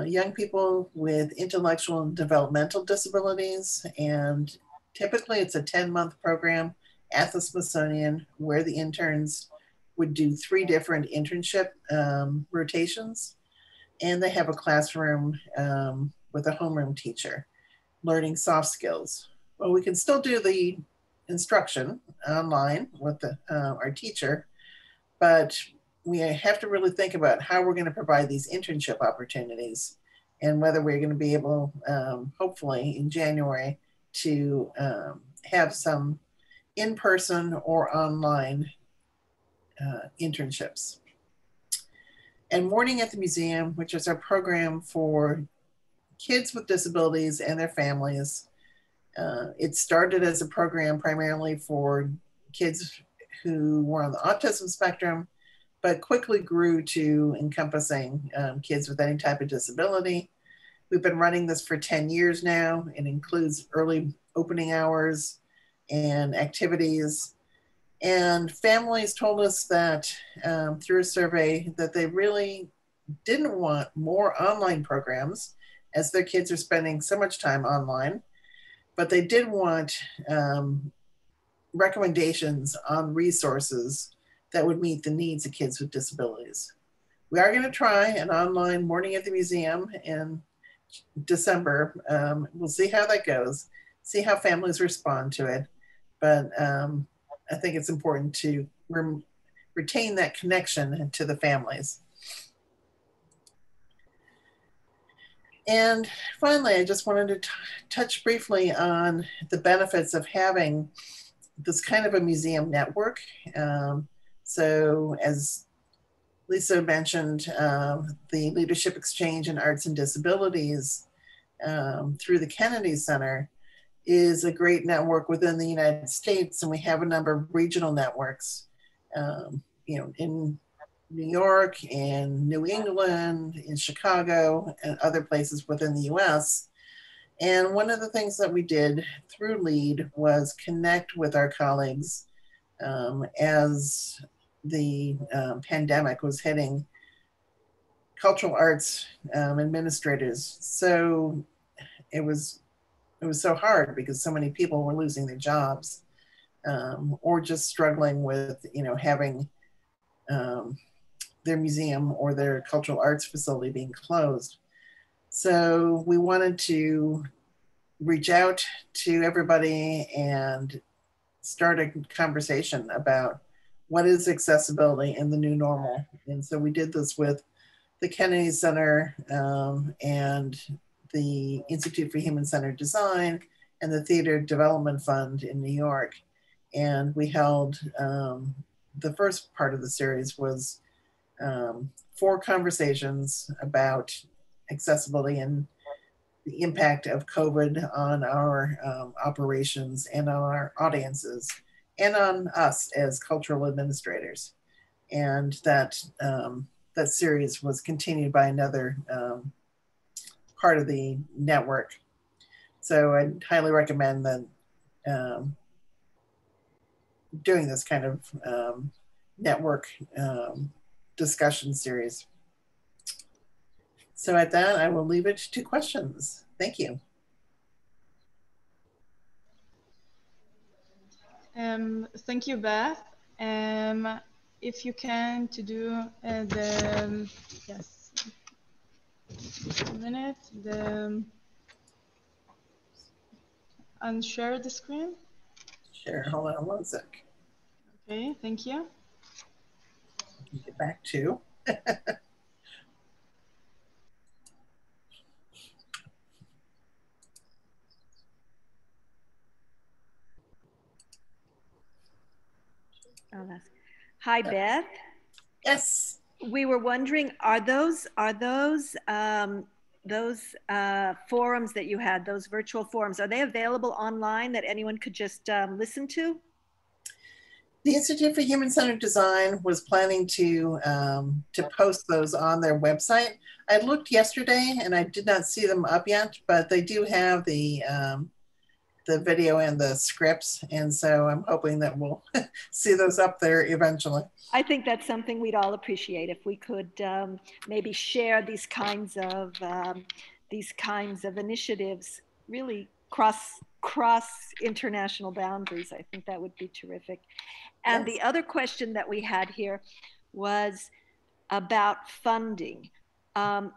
young people with intellectual and developmental disabilities, and typically it's a 10-month program at the Smithsonian where the interns would do 3 different internship rotations, and they have a classroom with a homeroom teacher learning soft skills. Well, we can still do the instruction online with our teacher, but we have to really think about how we're going to provide these internship opportunities, and whether we're going to be able, hopefully in January, to have some in-person or online internships. And Morning at the Museum, which is our program for kids with disabilities and their families. It started as a program primarily for kids who were on the autism spectrum, but quickly grew to encompassing kids with any type of disability. We've been running this for 10 years now. It includes early opening hours and activities. And families told us that through a survey that they really didn't want more online programs. as their kids are spending so much time online, but they did want recommendations on resources that would meet the needs of kids with disabilities. We are going to try an online morning at the museum in December. We'll see how that goes, see how families respond to it. But I think it's important to retain that connection to the families. And finally, I just wanted to touch briefly on the benefits of having this kind of a museum network. So as Lisa mentioned, the Leadership Exchange in Arts and Disabilities through the Kennedy Center is a great network within the United States, and we have a number of regional networks, in New York, in New England, in Chicago, and other places within the US. And one of the things that we did through LEAD was connect with our colleagues as the pandemic was hitting cultural arts administrators. So it was so hard because so many people were losing their jobs or just struggling with, having their museum or their cultural arts facility being closed. So we wanted to reach out to everybody and start a conversation about what is accessibility in the new normal. And so we did this with the Kennedy Center and the Institute for Human-Centered Design and the Theater Development Fund in New York. And we held, the first part of the series was 4 conversations about accessibility and the impact of COVID on our operations and on our audiences and on us as cultural administrators. And that, that series was continued by another part of the network. So I highly recommend that doing this kind of network discussion series. So at that, I will leave it to questions. Thank you. Thank you, Beth. If you can to do yes, just a minute, unshare the screen. Sure, hold on one sec. Okay, thank you. Get back to. Hi, Beth. Yes. We were wondering, are those forums that you had, those virtual forums, are they available online that anyone could just listen to? The Institute for Human-Centered Design was planning to post those on their website. I looked yesterday and I did not see them up yet, but they do have the video and the scripts. And so I'm hoping that we'll see those up there eventually. I think that's something we'd all appreciate if we could maybe share these kinds of initiatives, really cross international boundaries. I think that would be terrific. And yes. The other question that we had here was about funding. All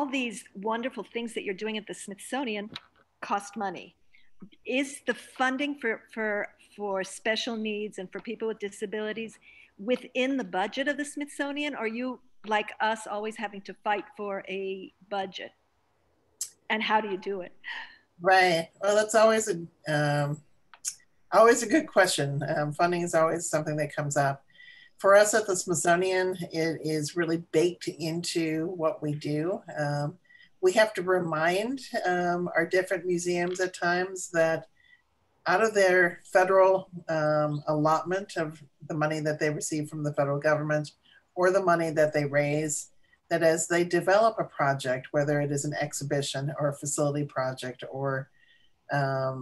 these wonderful things that you're doing at the Smithsonian cost money. Is the funding for special needs and for people with disabilities within the budget of the Smithsonian? Or are you, like us, always having to fight for a budget? And how do you do it? Right. Well, that's always a good question. Funding is always something that comes up. For us at the Smithsonian, it is really baked into what we do. We have to remind our different museums at times that out of their federal allotment of the money that they receive from the federal government or the money that they raise, that as they develop a project, whether it is an exhibition or a facility project or a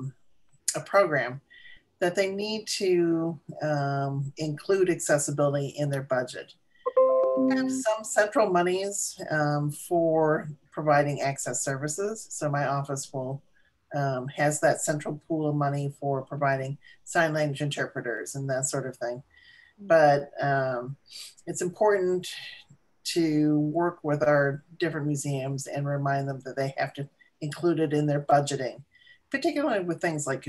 program, that they need to include accessibility in their budget. We have some central monies for providing access services. So my office will has that central pool of money for providing sign language interpreters and that sort of thing. But it's important to work with our different museums and remind them that they have to include it in their budgeting, particularly with things like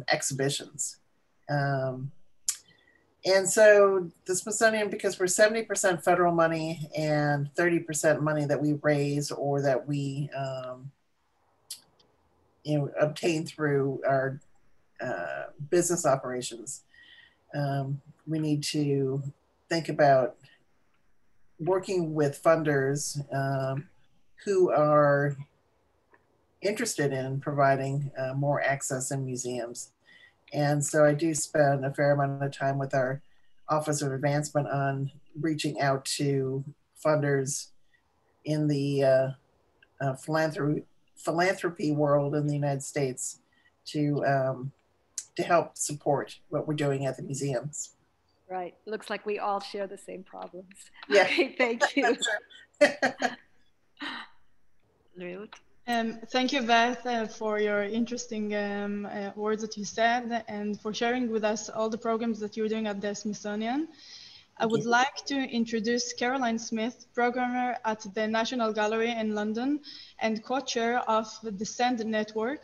exhibitions. And so the Smithsonian, because we're 70% federal money and 30% money that we raise or that we obtain through our business operations, we need to think about working with funders who are interested in providing more access in museums. And so I do spend a fair amount of time with our Office of Advancement on reaching out to funders in the philanthropy world in the United States to help support what we're doing at the museums. Right. Looks like we all share the same problems. Yeah. Okay, thank you. Ruth? Thank you, Beth, for your interesting words that you said and for sharing with us all the programs that you're doing at the Smithsonian. I would like to introduce Caroline Smith, programmer at the National Gallery in London and co-chair of the Send Network.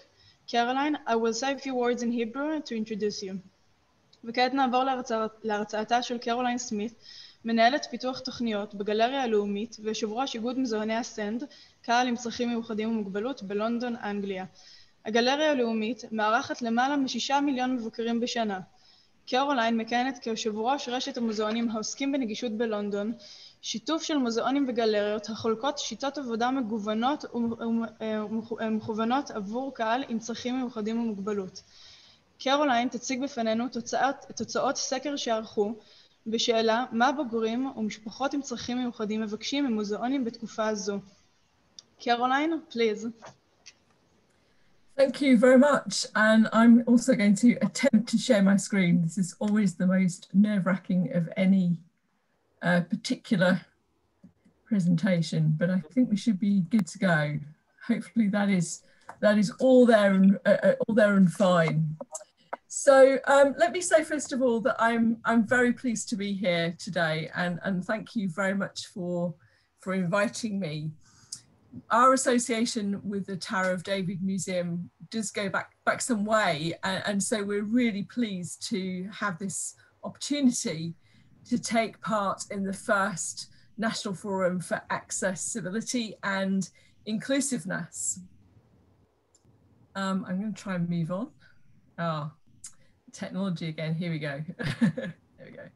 Caroline, I will say a few words in Hebrew to introduce you. וכעת נעבור להרצאתה של קרוליין סמית, מנהלת פיתוח תוכניות בגלריה הלאומית ויושב ראש איגוד מוזיאוני הסנד, קהל עם צרכים מיוחדים ומוגבלות בלונדון, אנגליה. הגלריה הלאומית מארחת למעלה מ6 מיליון מבקרים בשנה. קרוליין מכהנת כיושב ראש רשת המוזאונים העוסקים בנגישות בלונדון, שיתוף של מוזיאונים וגלריות החולקות שיטות עבודה מגוונות ומכוונות עבור קהל עם צרכים מיוחדים ומוגבלות. קרוליין תציג בפנינו תוצאות סקר שערכו בשאלה מה בוגרים ומשפחות עם צרכים מיוחדים מבקשים ממוזיאונים בתקופה זו. Caroline, please. Thank you very much. And I'm also going to attempt to share my screen. This is always the most nerve-wracking of any particular presentation, but I think we should be good to go. Hopefully that is all there and fine. So let me say first of all that I'm very pleased to be here today, and thank you very much for inviting me. Our association with the Tower of David Museum does go back some way, and so we're really pleased to have this opportunity to take part in the first National Forum for Accessibility and Inclusiveness. I'm going to try and move on. Technology again, here we go. There we go.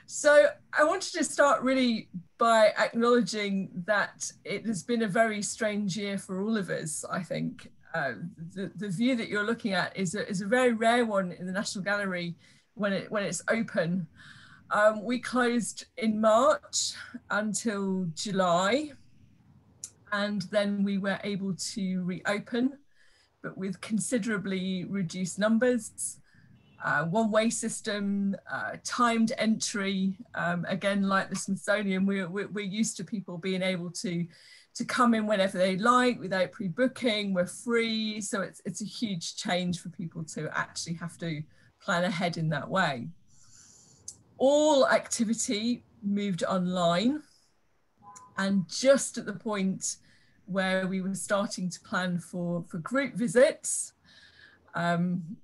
So I wanted to start really by acknowledging that it has been a very strange year for all of us, I think. The view that you're looking at is a very rare one in the National Gallery when it's open. We closed in March until July, and then we were able to reopen, but with considerably reduced numbers. One-way system, timed entry. Again, like the Smithsonian, we're used to people being able to come in whenever they like without pre-booking. We're free, so it's a huge change for people to actually have to plan ahead in that way. All activity moved online, and just at the point where we were starting to plan for group visits,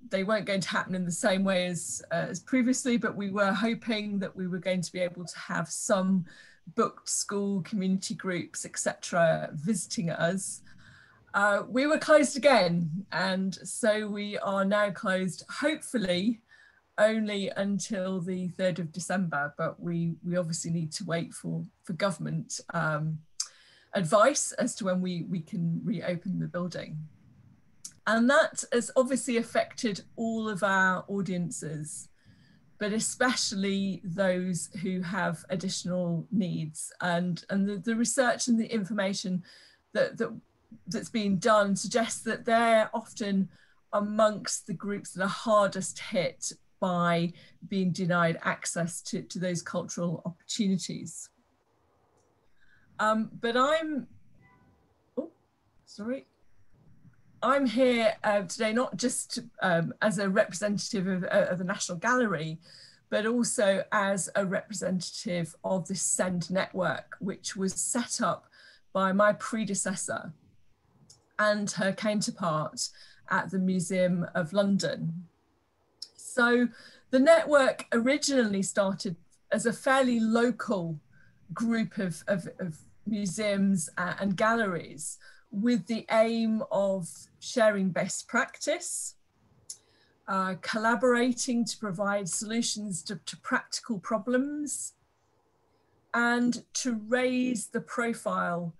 they weren't going to happen in the same way as previously, but we were hoping that we were going to be able to have some booked school community groups, etc., visiting us. We were closed again, and so we are now closed, hopefully only until the 3rd of December, but we obviously need to wait for government advice as to when we can reopen the building. And that has obviously affected all of our audiences, but especially those who have additional needs. And the research and the information that's being done suggests that they're often amongst the groups that are hardest hit by being denied access to those cultural opportunities. But I'm here today not just as a representative of the National Gallery, but also as a representative of the SEND network, which was set up by my predecessor and her counterpart at the Museum of London. So the network originally started as a fairly local group of museums and galleries, with the aim of sharing best practice, collaborating to provide solutions to practical problems, and to raise the profile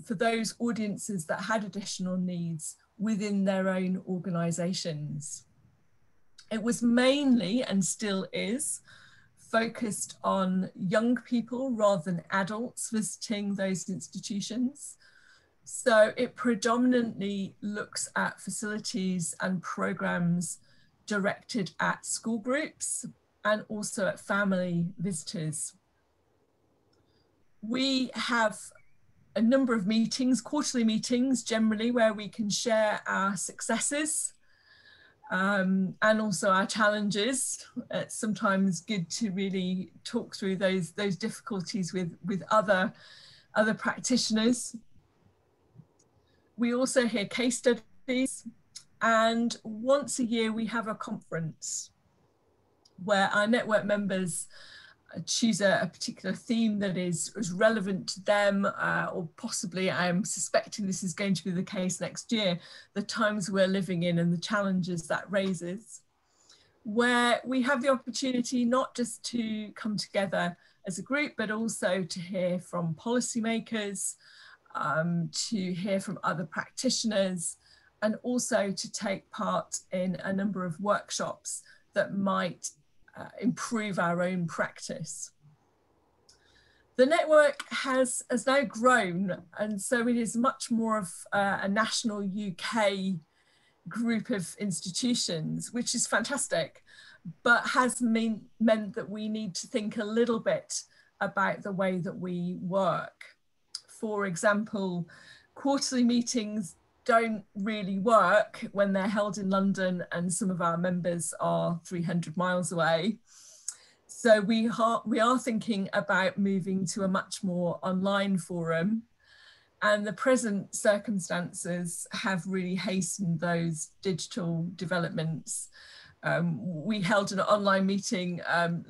for those audiences that had additional needs within their own organisations. It was mainly, and still is, focused on young people rather than adults visiting those institutions. So it predominantly looks at facilities and programs directed at school groups and also at family visitors. We have a number of meetings, quarterly meetings generally, where we can share our successes and also our challenges. It's sometimes good to really talk through those difficulties with other practitioners. We also hear case studies, and once a year we have a conference where our network members choose a particular theme that is relevant to them, or possibly, I'm suspecting this is going to be the case next year, the times we're living in and the challenges that raises, where we have the opportunity not just to come together as a group, but also to hear from policymakers, to hear from other practitioners, and also to take part in a number of workshops that might improve our own practice. The network has now grown, and so it is much more of a national UK group of institutions, which is fantastic, but has meant that we need to think a little bit about the way that we work. For example, quarterly meetings don't really work when they're held in London and some of our members are 300 miles away. So we are thinking about moving to a much more online forum, and the present circumstances have really hastened those digital developments. We held an online meeting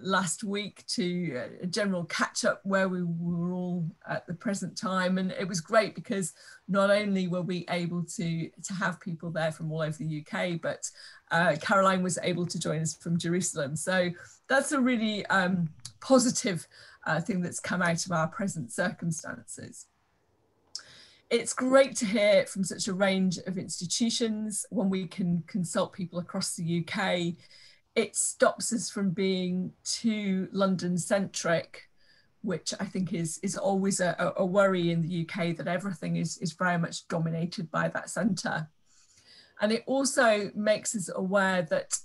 last week to a general catch up where we were all at the present time, and it was great because not only were we able to have people there from all over the UK, but Caroline was able to join us from Jerusalem. So that's a really positive thing that's come out of our present circumstances. It's great to hear from such a range of institutions when we can consult people across the UK. It stops us from being too London-centric, which I think is always a worry in the UK, that everything is very much dominated by that centre. And it also makes us aware that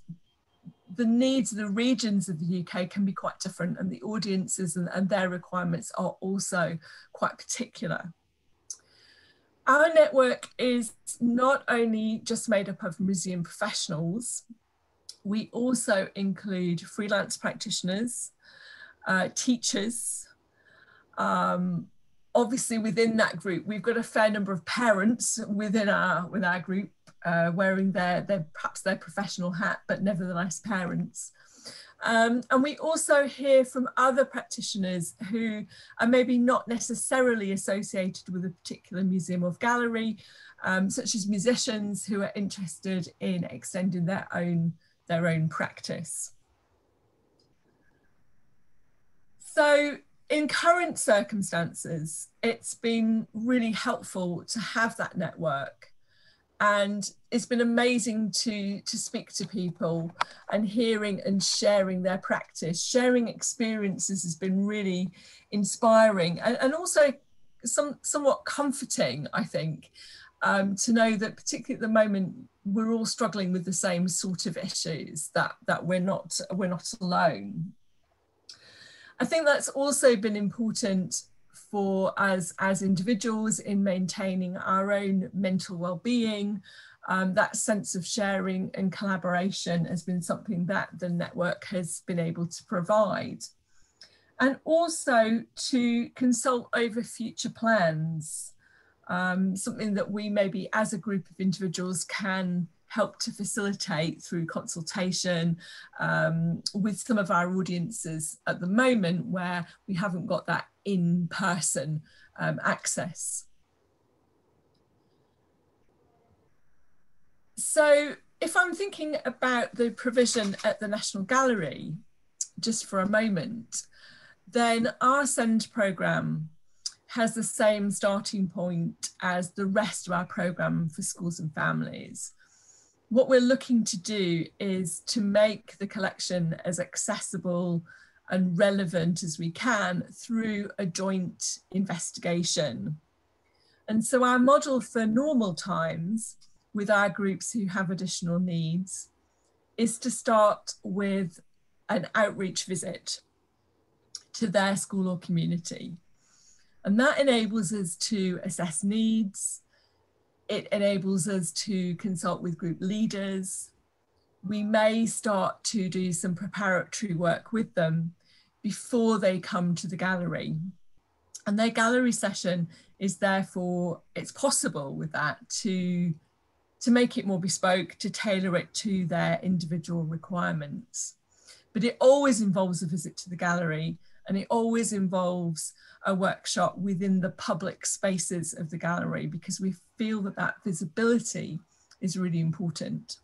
the needs of the regions of the UK can be quite different, and the audiences and their requirements are also quite particular. Our network is not only just made up of museum professionals, we also include freelance practitioners, teachers. Obviously within that group, we've got a fair number of parents within our group, wearing perhaps their professional hat, but nevertheless parents. And we also hear from other practitioners who are maybe not necessarily associated with a particular museum or gallery, such as musicians who are interested in extending their own practice. So in current circumstances, it's been really helpful to have that network. And it's been amazing to speak to people and hearing and sharing their practice. Sharing experiences has been really inspiring and also somewhat comforting, I think, to know that particularly at the moment, we're all struggling with the same sort of issues, that we're not alone. I think that's also been important for us as individuals in maintaining our own mental well-being. That sense of sharing and collaboration has been something that the network has been able to provide. And also to consult over future plans, something that we maybe as a group of individuals can help to facilitate through consultation with some of our audiences at the moment where we haven't got that in-person access. So if I'm thinking about the provision at the National Gallery, just for a moment, then our SEND programme has the same starting point as the rest of our programme for schools and families. What we're looking to do is to make the collection as accessible and relevant as we can through a joint investigation. And so our model for normal times with our groups who have additional needs is to start with an outreach visit to their school or community. And that enables us to assess needs. It enables us to consult with group leaders. We may start to do some preparatory work with them before they come to the gallery. And their gallery session is therefore, it's possible with that to make it more bespoke, to tailor it to their individual requirements. But it always involves a visit to the gallery, and it always involves a workshop within the public spaces of the gallery, because we feel that that visibility is really important.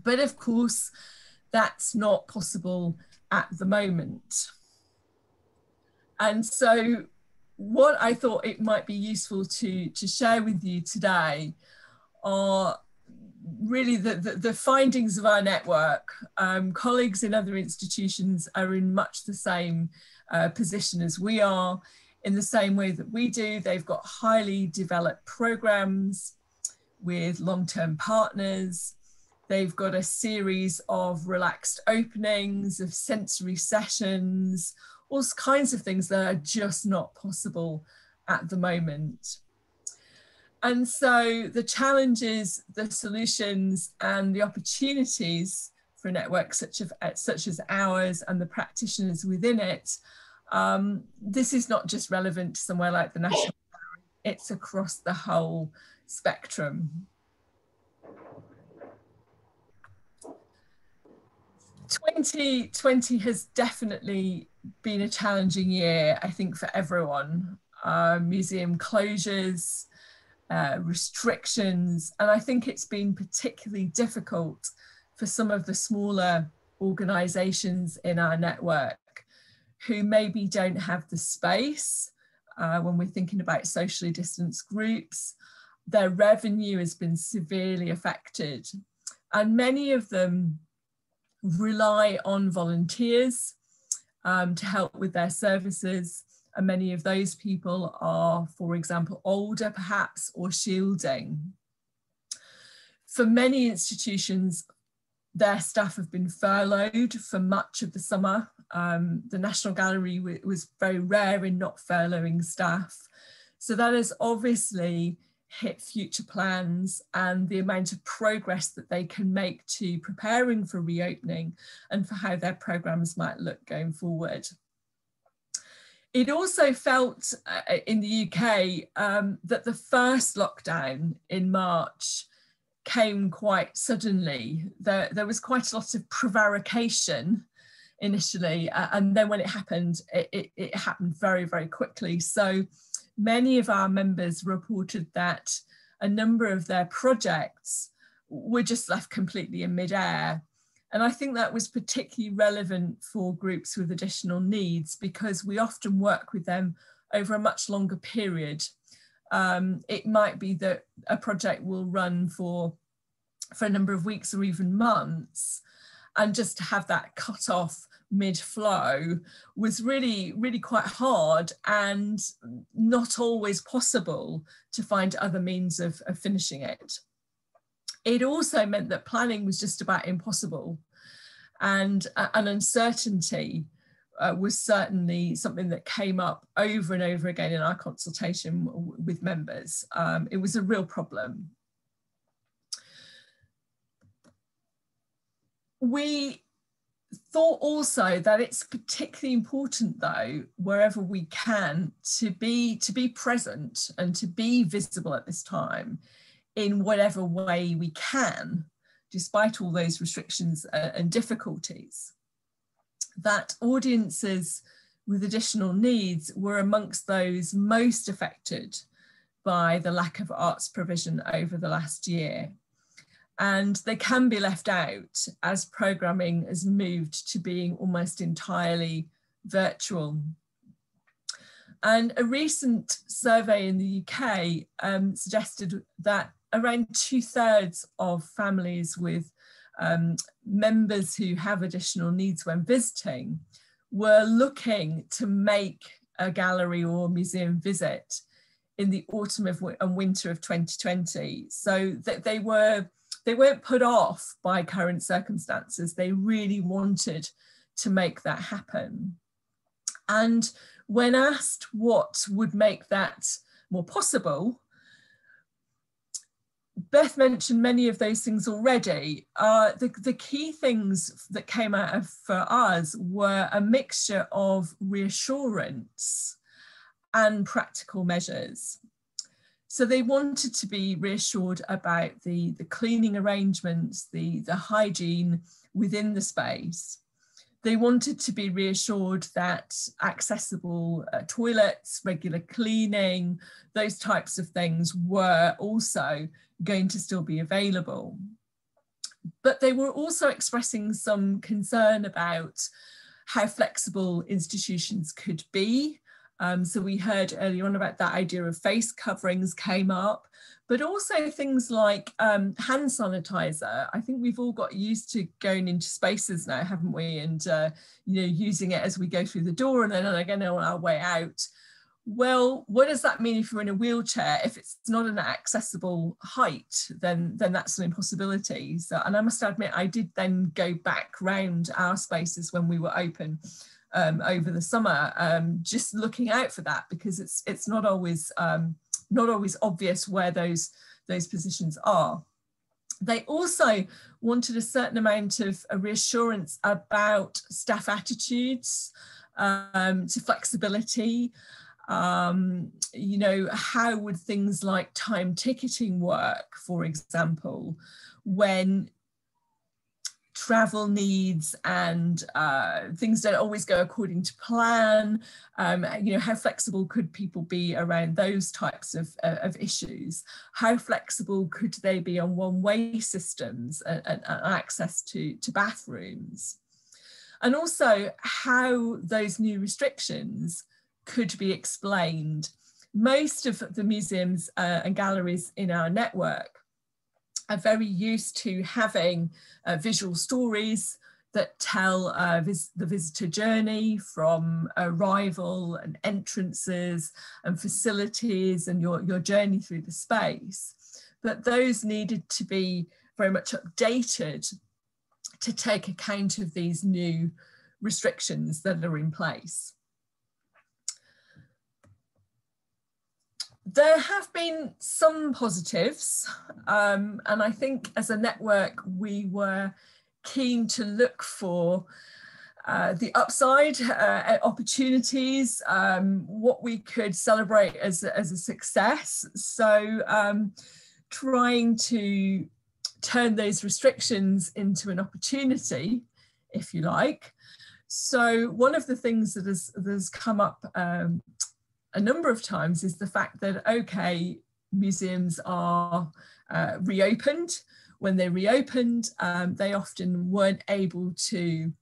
But of course, that's not possible at the moment. And so what I thought it might be useful to share with you today are really the findings of our network. Colleagues in other institutions are in much the same position as we are, in the same way that we do. They've got highly developed programs with long-term partners. They've got a series of relaxed openings, of sensory sessions, all kinds of things that are just not possible at the moment. And so the challenges, the solutions, and the opportunities for a network such as ours and the practitioners within it, this is not just relevant to somewhere like the National Gallery, it's across the whole spectrum. 2020 has definitely been a challenging year, I think, for everyone. Museum closures, restrictions, and I think it's been particularly difficult for some of the smaller organisations in our network who maybe don't have the space when we're thinking about socially distanced groups. Their revenue has been severely affected, and many of them rely on volunteers to help with their services. And many of those people are, for example, older perhaps, or shielding. For many institutions, their staff have been furloughed for much of the summer. The National Gallery was very rare in not furloughing staff. So that has obviously hit future plans and the amount of progress that they can make to preparing for reopening and for how their programmes might look going forward. It also felt in the UK that the first lockdown in March came quite suddenly. There was quite a lot of prevarication initially, and then when it happened, it happened very, very quickly. So many of our members reported that a number of their projects were just left completely in midair. And I think that was particularly relevant for groups with additional needs, because we often work with them over a much longer period. It might be that a project will run for a number of weeks or even months, and just to have that cut off mid-flow was really, really quite hard and not always possible to find other means of finishing it. It also meant that planning was just about impossible, and an uncertainty was certainly something that came up over and over again in our consultation with members. It was a real problem. We thought also that it's particularly important, though, wherever we can, to be present and to be visible at this time in whatever way we can, despite all those restrictions and difficulties. That audiences with additional needs were amongst those most affected by the lack of arts provision over the last year. And they can be left out as programming has moved to being almost entirely virtual. And a recent survey in the UK suggested that around 2/3 of families with members who have additional needs when visiting were looking to make a gallery or museum visit in the autumn and winter of 2020. So that they weren't put off by current circumstances. They really wanted to make that happen. And when asked what would make that more possible, Beth mentioned many of those things already. The key things that came out of for us were a mixture of reassurance and practical measures. So they wanted to be reassured about the cleaning arrangements, the hygiene within the space. They wanted to be reassured that accessible toilets, regular cleaning, those types of things were also going to still be available. But they were also expressing some concern about how flexible institutions could be. So we heard earlier on about that idea of face coverings came up, but also things like hand sanitizer. I think we've all got used to going into spaces now, haven't we? And using it as we go through the door and then again on our way out. Well, what does that mean if you're in a wheelchair? If it's not an accessible height, then that's an impossibility. So, and I must admit, I did then go back round our spaces when we were open over the summer, just looking out for that, because it's not always obvious where those positions are. They also wanted a certain amount of reassurance about staff attitudes to flexibility. How would things like time ticketing work, for example, when travel needs and things don't always go according to plan? How flexible could people be around those types of issues? How flexible could they be on one-way systems and access to bathrooms? And also how those new restrictions could be explained. Most of the museums and galleries in our network are very used to having visual stories that tell the visitor journey from arrival and entrances and facilities and your journey through the space. But those needed to be very much updated to take account of these new restrictions that are in place. There have been some positives, and I think as a network we were keen to look for the upside, opportunities, what we could celebrate as a success. So trying to turn those restrictions into an opportunity, if you like. So one of the things that has come up a number of times is the fact that, okay, museums are reopened. When they reopened, they often weren't able to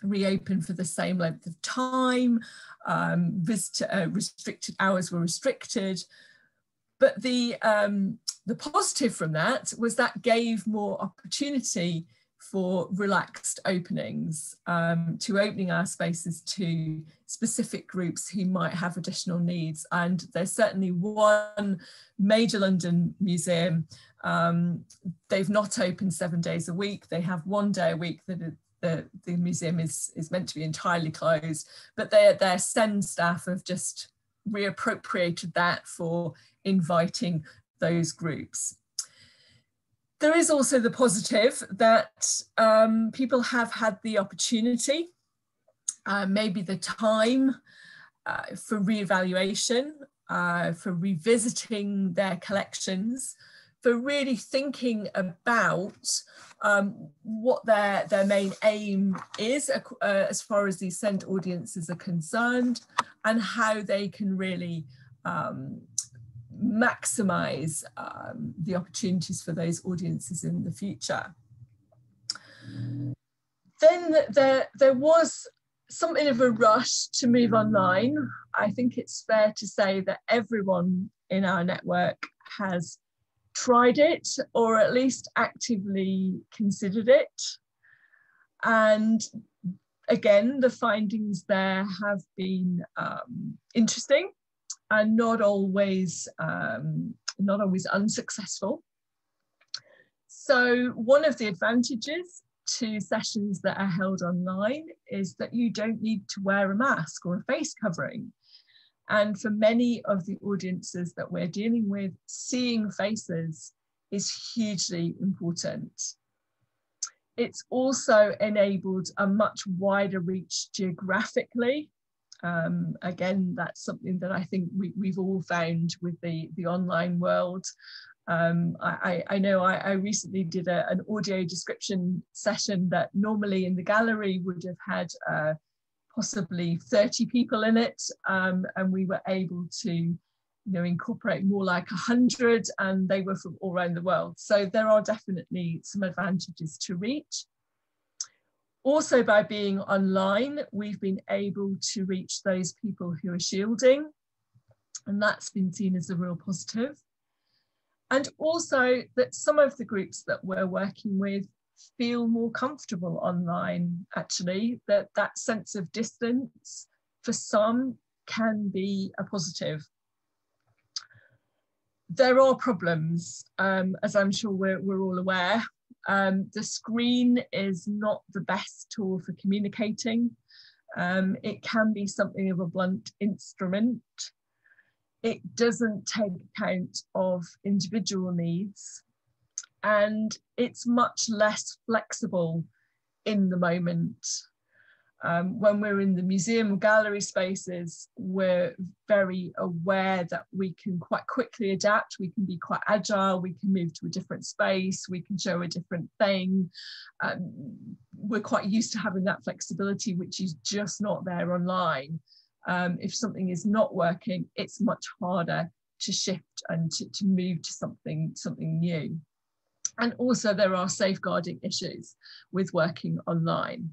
reopen for the same length of time. Restricted hours were restricted. But the positive from that was that gave more opportunity for relaxed openings, to opening our spaces to specific groups who might have additional needs. And there's certainly one major London museum, they've not opened 7 days a week. They have 1 day a week that the museum is meant to be entirely closed, but their SEND staff have just reappropriated that for inviting those groups. There is also the positive that people have had the opportunity, maybe the time for reevaluation, for revisiting their collections, for really thinking about what their main aim is as far as these SEND audiences are concerned, and how they can really maximize the opportunities for those audiences in the future. Then there was something of a rush to move online. I think it's fair to say that everyone in our network has tried it, or at least actively considered it. And again, the findings there have been interesting and not always unsuccessful. So one of the advantages to sessions that are held online is that you don't need to wear a mask or a face covering. And for many of the audiences that we're dealing with, seeing faces is hugely important. It's also enabled a much wider reach geographically. Again, that's something that I think we've all found with the online world. I know I recently did an audio description session that normally in the gallery would have had possibly 30 people in it, and we were able to incorporate more like 100, and they were from all around the world. So there are definitely some advantages to reach. Also, by being online, we've been able to reach those people who are shielding, and that's been seen as a real positive. And also that some of the groups that we're working with feel more comfortable online, actually, that sense of distance for some can be a positive. There are problems, as I'm sure we're all aware. The screen is not the best tool for communicating. It can be something of a blunt instrument. It doesn't take account of individual needs, and it's much less flexible in the moment. When we're in the museum or gallery spaces, we're very aware that we can quite quickly adapt, we can be quite agile, we can move to a different space, we can show a different thing. We're quite used to having that flexibility, which is just not there online. If something is not working, it's much harder to shift and to move to something new. And also there are safeguarding issues with working online.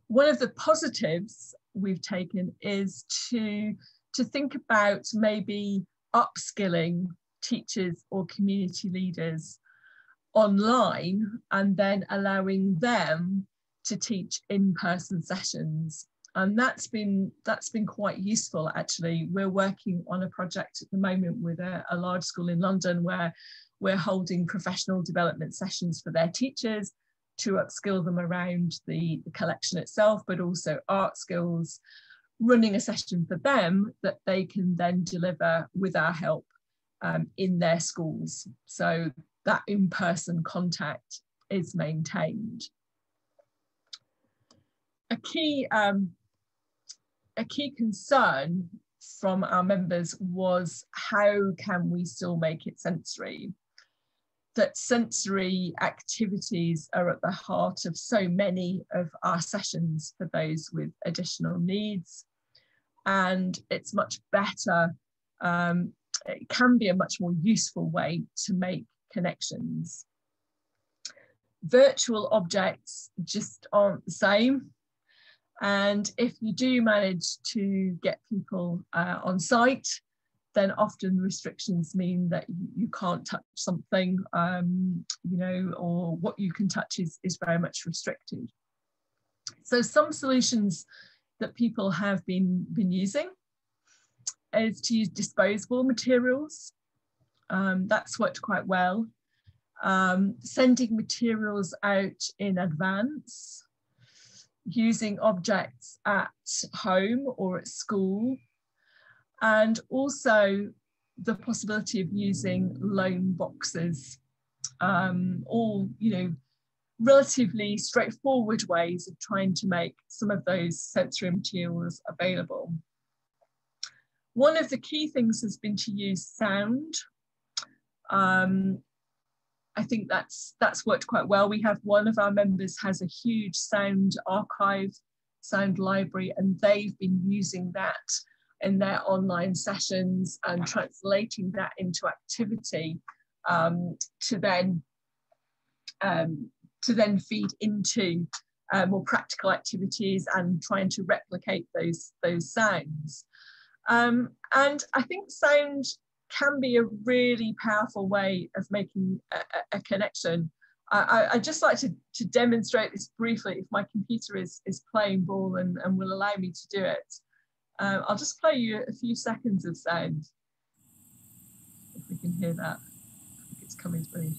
One of the positives we've taken is to think about maybe upskilling teachers or community leaders online, and then allowing them to teach in-person sessions. And that's been quite useful, actually. We're working on a project at the moment with a large school in London where we're holding professional development sessions for their teachers to upskill them around the collection itself, but also art skills, running a session for them that they can then deliver with our help in their schools. So that in-person contact is maintained. A key concern from our members was, how can we still make it sensory? That sensory activities are at the heart of so many of our sessions for those with additional needs. And it's much better, it can be a much more useful way to make connections. Virtual objects just aren't the same. And if you do manage to get people on site, then often restrictions mean that you can't touch something, or what you can touch is very much restricted. So some solutions that people have been using is to use disposable materials. That's worked quite well. sending materials out in advance, using objects at home or at school, and also the possibility of using loan boxes, all, you know, relatively straightforward ways of trying to make some of those sensory materials available. One of the key things has been to use sound. I think that's worked quite well. We have one of our members has a huge sound archive, sound library, and they've been using that in their online sessions and translating that into activity to then feed into more practical activities and trying to replicate those sounds. And I think sound can be a really powerful way of making a connection. I'd just like to demonstrate this briefly if my computer is playing ball and will allow me to do it. I'll just play you a few seconds of sound, if we can hear that. I think it's coming through.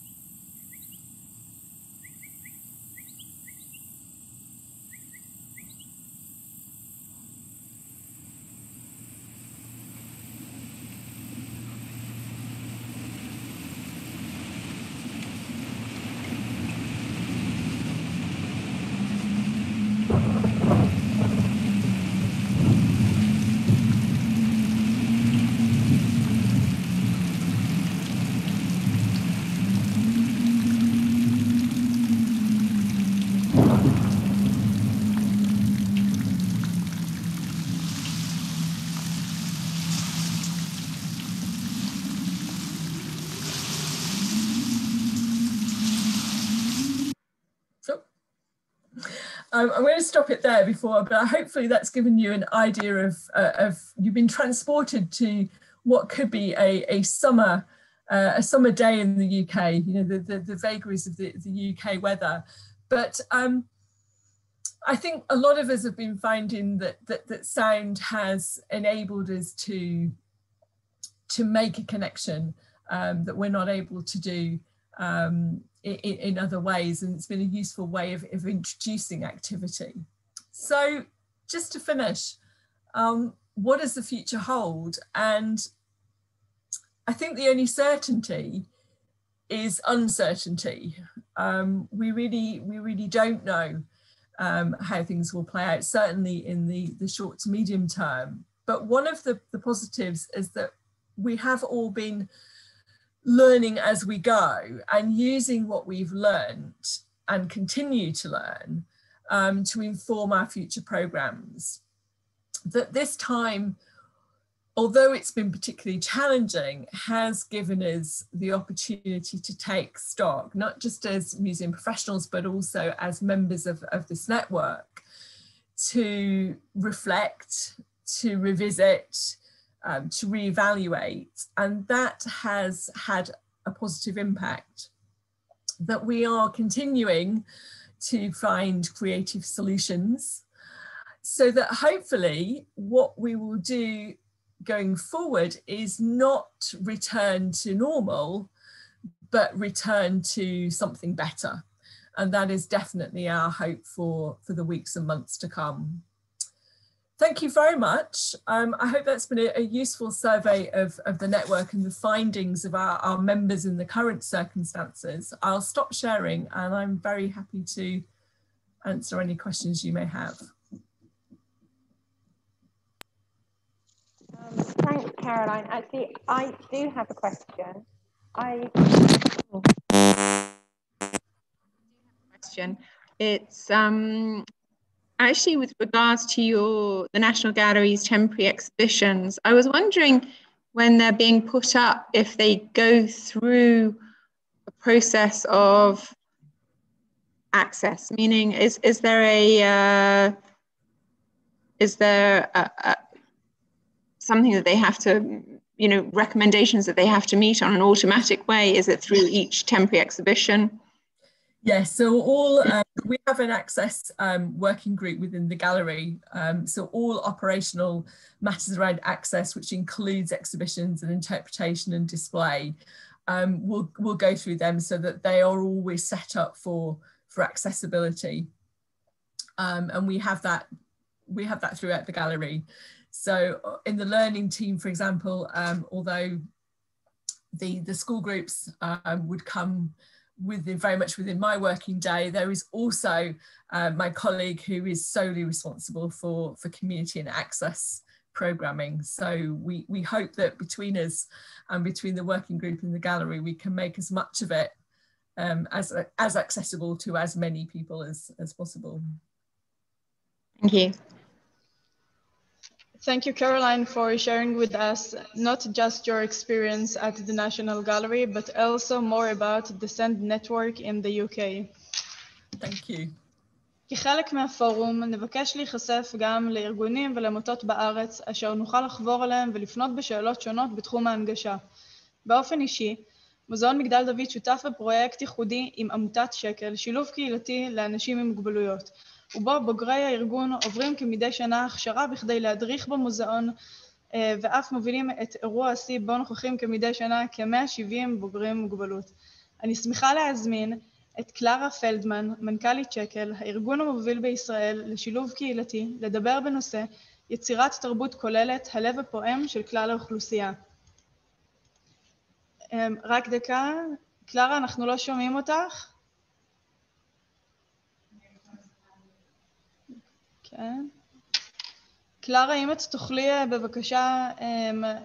I'm going to stop it there but hopefully that's given you an idea of you've been transported to what could be a summer day in the UK, you know, the vagaries of the UK weather. But I think a lot of us have been finding that sound has enabled us to make a connection that we're not able to do in other ways, and it's been a useful way of introducing activity. So just to finish, what does the future hold? And I think the only certainty is uncertainty. We really don't know how things will play out, certainly in the short to medium term. But one of the positives is that we have all been learning as we go and using what we've learned and continue to learn to inform our future programs. That this time, although it's been particularly challenging, has given us the opportunity to take stock, not just as museum professionals, but also as members of this network, to reflect, to revisit, to reevaluate, and that has had a positive impact. That we are continuing to find creative solutions so that hopefully what we will do going forward is not return to normal, but return to something better. And that is definitely our hope for the weeks and months to come. Thank you very much. I hope that's been a useful survey of the network and the findings of our members in the current circumstances. I'll stop sharing and I'm very happy to answer any questions you may have. Thanks, Caroline. Actually, I do have a question. It's actually with regards to the National Gallery's temporary exhibitions. I was wondering, when they're being put up, if they go through a process of access, meaning is there something that they have to, you know, recommendations that they have to meet on an automatic way? Is it through each temporary exhibition? Yes, so we have an access working group within the gallery. So all operational matters around access, which includes exhibitions and interpretation and display, we'll go through them so that they are always set up for accessibility. And we have that throughout the gallery. So in the learning team, for example, although the school groups would come very much within my working day, there is also my colleague who is solely responsible for community and access programming. So we hope that between us and between the working group and the gallery, we can make as much of it as accessible to as many people as possible. Thank you. Thank you, Caroline, for sharing with us not just your experience at the National Gallery, but also more about the SEND network in the UK. Thank you. כחלק מהפורום נבקש להיחשף גם לארגונים ולעמותות בארץ אשר נוכל לחבור עליהם ולפנות בשאלות שונות בתחום ההנגשה. באופן אישי, מוזיאון מגדל דוד שותף בפרויקט ייחודי עם עמותת שקל, שילוב קהילתי לאנשים עם מוגבלויות, ובו בוגרי הארגון עוברים כמדי שנה הכשרה בכדי להדריך במוזיאון, ואף מובילים את אירוע השיא בו נוכחים כמדי שנה כ-170 בוגרים עם מוגבלות. אני שמחה להזמין את קלרה פלדמן, מנכ"לית שקל, הארגון המוביל בישראל לשילוב קהילתי, לדבר בנושא יצירת תרבות כוללת, הלב הפועם של כלל האוכלוסייה. רק דקה, קלרה, אנחנו לא שומעים אותך. כן. קלרה, אם את תוכלי בבקשה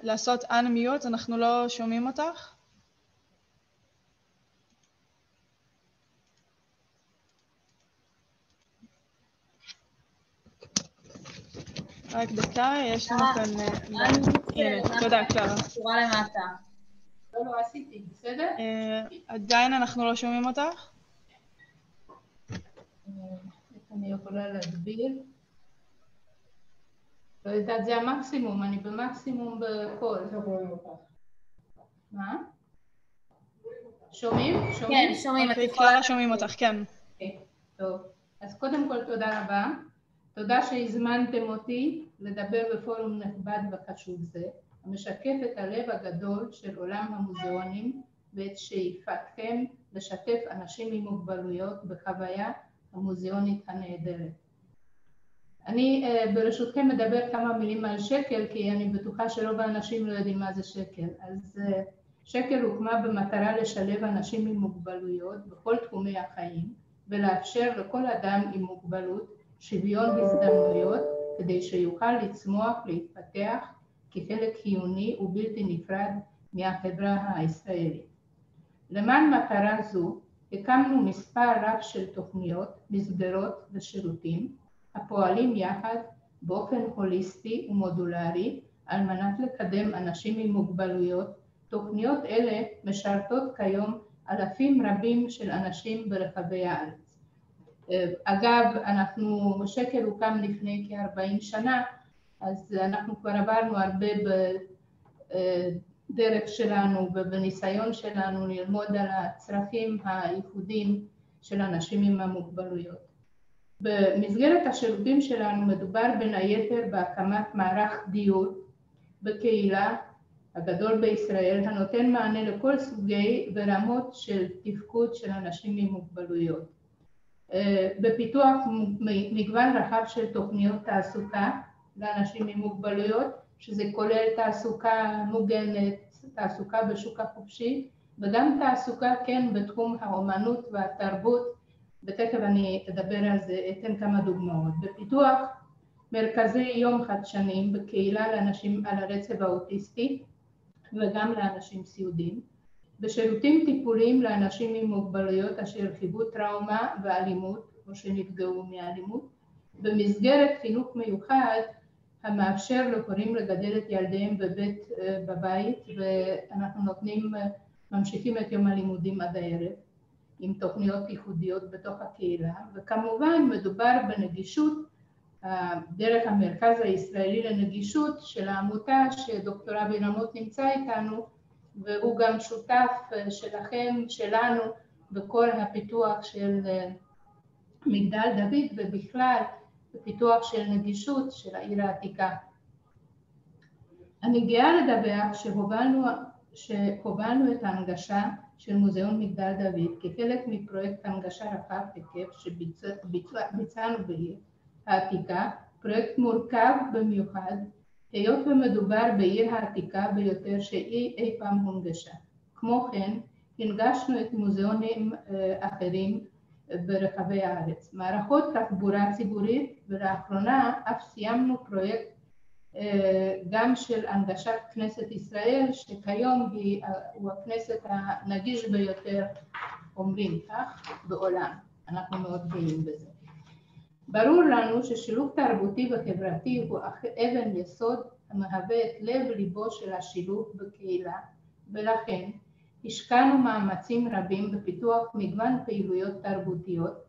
לעשות unmute, אנחנו לא שומעים אותך. רק דקה, יש לנו כאן... הנה, תודה, קלרה. שורה למטה. לא עשיתי, בסדר? עדיין אנחנו לא שומעים אותך? אני יכולה להגביר. לא יודעת, זה המקסימום, אני במקסימום בכל. מה? שומעים? כן, שומעים. קלרה, שומעים אותך, כן. טוב, אז קודם כל תודה רבה. תודה שהזמנתם אותי לדבר בפורום נכבד וחשוב זה, המשקף את הלב הגדול של עולם המוזיאונים ואת שאיפתכם לשתף אנשים עם מוגבלויות בחוויה המוזיאונית הנהדרת. אני ברשותכם מדבר כמה מילים על שקל, כי אני בטוחה שרוב האנשים לא יודעים מה זה שקל. אז שקל הוקמה במטרה לשלב אנשים עם מוגבלויות בכל תחומי החיים, ולאפשר לכל אדם עם מוגבלות שוויון הזדמנויות, כדי שיוכל לצמוח להתפתח כחלק חיוני ובלתי נפרד מהחברה הישראלית. למען מטרה זו, הקמנו מספר רב של תוכניות, מסגרות ושירותים, הפועלים יחד באופן הוליסטי ומודולרי, על מנת לקדם אנשים עם מוגבלויות. תוכניות אלה משרתות כיום אלפים רבים של אנשים ברחבי הארץ. אגב, שקל הוקם לפני כ-40 שנה, אז אנחנו כבר עברנו הרבה בדרך שלנו ובניסיון שלנו ללמוד על הצרכים הייחודיים של אנשים עם המוגבלויות. במסגרת השירותים שלנו מדובר בין היתר בהקמת מערך דיור בקהילה הגדול בישראל, הנותן מענה לכל סוגי ורמות של תפקוד של אנשים עם מוגבלויות. בפיתוח מגוון רחב של תוכניות תעסוקה לאנשים עם מוגבלויות, שזה כולל תעסוקה מוגנת, תעסוקה בשוק החופשי, וגם תעסוקה כן בתחום האומנות והתרבות, ותכף אני אדבר על זה, אתן כמה דוגמאות. בפיתוח מרכזי יום חדשניים בקהילה לאנשים על הרצף האוטיסטי וגם לאנשים סיעודיים, בשירותים טיפוליים לאנשים עם מוגבלויות אשר חוו טראומה ואלימות או שנפגעו מאלימות, במסגרת חינוך מיוחד המאפשר להורים לגדל את ילדיהם בבית, ואנחנו ממשיכים את יום הלימודים עד הערב עם תוכניות ייחודיות בתוך הקהילה. וכמובן מדובר בנגישות דרך המרכז הישראלי לנגישות של העמותה שדוקטור אבי רמות נמצא איתנו, והוא גם שותף שלכם, שלנו, בכל הפיתוח של מגדל דוד ובכלל בפיתוח של נגישות של העיר העתיקה. אני גאה לדווח שהובלנו שהובלנו את ההנגשה של מוזיאון מגדל דוד כחלק מפרויקט הנגשה רחב היקף שביצענו בעיר העתיקה, פרויקט מורכב במיוחד, היות ומדובר בעיר העתיקה ביותר שאי פעם הונגשה. כמו כן, הנגשנו את מוזיאונים אחרים ברחבי הארץ, מערכות תחבורה ציבורית, ולאחרונה אף סיימנו פרויקט גם של הנגשת כנסת ישראל, שכיום הוא הכנסת הנגיש ביותר, אומרים כך, בעולם. אנחנו מאוד גאים בזה. ברור לנו ששילוב תרבותי וחברתי הוא אבן יסוד המהווה את לב ליבו של השילוב בקהילה, ולכן השקענו מאמצים רבים בפיתוח מגוון פעילויות תרבותיות,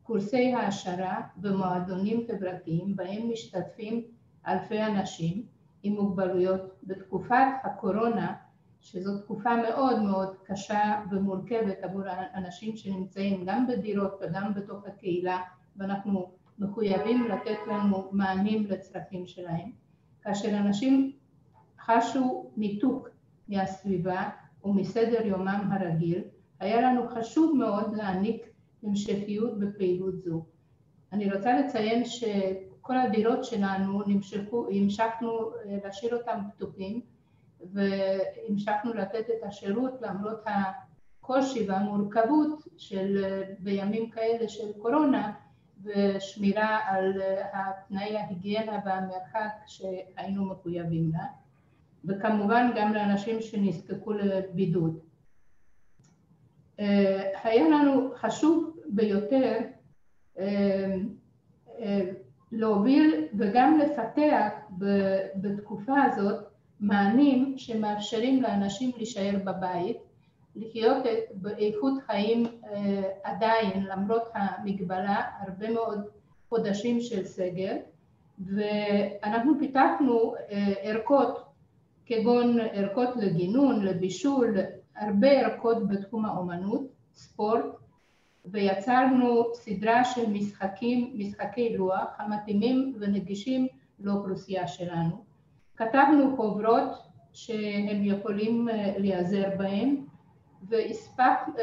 קורסי העשרה ומועדונים חברתיים בהם משתתפים אלפי אנשים עם מוגבלויות. בתקופת הקורונה, שזו תקופה מאוד מאוד קשה ומורכבת עבור אנשים שנמצאים גם בדירות וגם בתוך הקהילה, ואנחנו מחויבים לתת לנו מענים לצרכים שלהם, כאשר אנשים חשו ניתוק מהסביבה ומסדר יומם הרגיל, היה לנו חשוב מאוד להעניק המשכיות בפעילות זו. אני רוצה לציין שכל הדירות שלנו המשכנו להשאיר אותם פתוחים, והמשכנו לתת את השירות למרות הקושי והמורכבות של בימים כאלה של קורונה, ושמירה על תנאי ההיגיינה והמרחק שהיינו מחויבים לה, וכמובן גם לאנשים שנזקקו לבידוד. היה לנו חשוב ביותר להוביל וגם לפתח בתקופה הזאת מענים שמאפשרים לאנשים להישאר בבית, לחיות באיכות חיים עדיין למרות המגבלה, הרבה מאוד חודשים של סגר, ואנחנו פיתחנו ערכות כגון ערכות לגינון, לבישול, הרבה ערכות בתחום האומנות, ספורט, ויצרנו סדרה של משחקי לוח המתאימים ונגישים לאוכלוסייה שלנו. כתבנו חוברות שהם יכולים להיעזר בהם,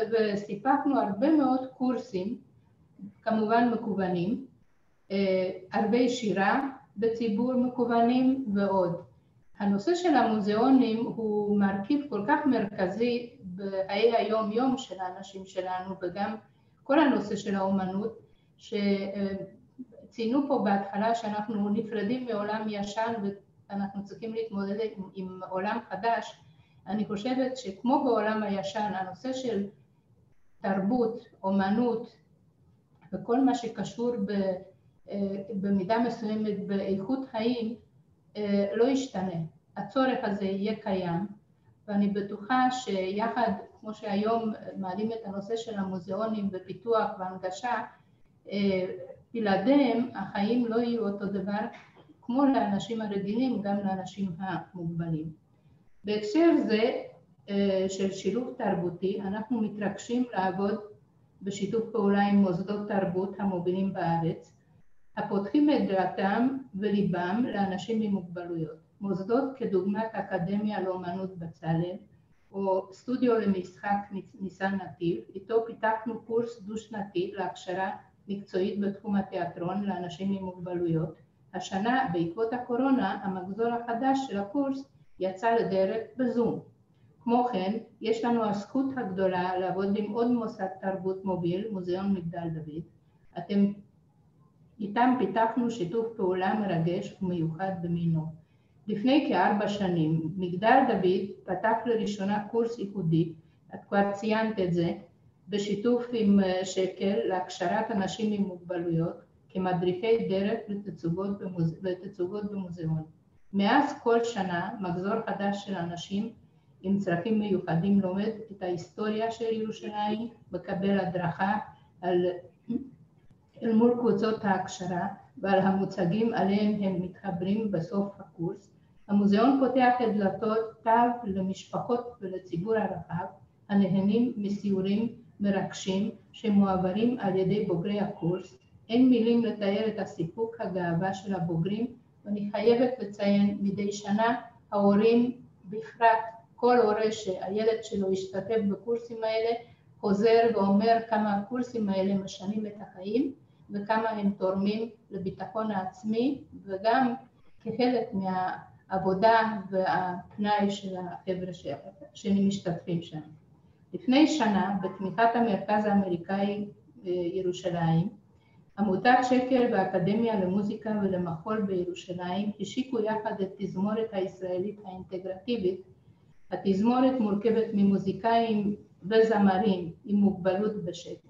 וסיפקנו הרבה מאוד קורסים, כמובן מקוונים, הרבה שירה בציבור מקוונים ועוד. הנושא של המוזיאונים הוא מרכיב כל כך מרכזי בחיי היום יום של האנשים שלנו, וגם כל הנושא של האומנות, שציינו פה בהתחלה שאנחנו נפרדים מעולם ישן ואנחנו צריכים להתמודד עם עולם חדש. אני חושבת שכמו בעולם הישן, הנושא של תרבות, אומנות וכל מה שקשור במידה מסוימת באיכות חיים לא ישתנה. הצורך הזה יהיה קיים, ואני בטוחה שיחד, כמו שהיום מעלים את הנושא של המוזיאונים בפיתוח והנגשה, בלעדיהם החיים לא יהיו אותו דבר כמו לאנשים הרגילים, גם לאנשים המוגבלים. בהקשר זה של שילוב תרבותי, אנחנו מתרגשים לעבוד בשיתוף פעולה עם מוסדות תרבות המובילים בארץ, הפותחים את דלתם וליבם לאנשים עם מוגבלויות. מוסדות כדוגמת האקדמיה לאומנות בצלאל, או סטודיו למשחק ניסן נתיב, איתו פיתחנו קורס דו-שנתי להכשרה מקצועית בתחום התיאטרון לאנשים עם מוגבלויות. השנה, בעקבות הקורונה, המחזור החדש של הקורס יצא לדרך בזום. כמו כן, יש לנו הזכות הגדולה לעבוד עם עוד מוסד תרבות מוביל, מוזיאון מגדל דוד. איתם פיתחנו שיתוף פעולה מרגש ומיוחד במינו. לפני כ4 שנים, מגדל דוד פתח לראשונה קורס ייחודי, את כבר ציינת את זה, בשיתוף עם שקל להכשרת אנשים עם מוגבלויות, כמדריכי דרך לתצוגות במוזיאון. מאז כל שנה, מחזור חדש של אנשים עם צרכים מיוחדים לומד את ההיסטוריה של ירושלים, מקבל הדרכה אל מול קבוצות ההכשרה ועל המוצגים עליהם הם מתחברים בסוף הקורס. המוזיאון פותח את דלתותיו למשפחות ולציבור הרחב, הנהנים מסיורים מרגשים שמועברים על ידי בוגרי הקורס. אין מילים לתאר את הסיפוק הגאווה של הבוגרים, ואני חייבת לציין מדי שנה ההורים בפרט כל הורה שהילד שלו ישתתף בקורסים האלה, חוזר ואומר כמה הקורסים האלה משנים את החיים, וכמה הם תורמים לביטחון העצמי, וגם כחלק מהעבודה והפנאי של החבר'ה שמשתתפים שם. לפני שנה, בתמיכת המרכז האמריקאי ירושלים, עמותת שקל והאקדמיה למוזיקה ולמחול בירושלים השיקו יחד את תזמורת הישראלית האינטגרטיבית. התזמורת מורכבת ממוזיקאים וזמרים עם מוגבלות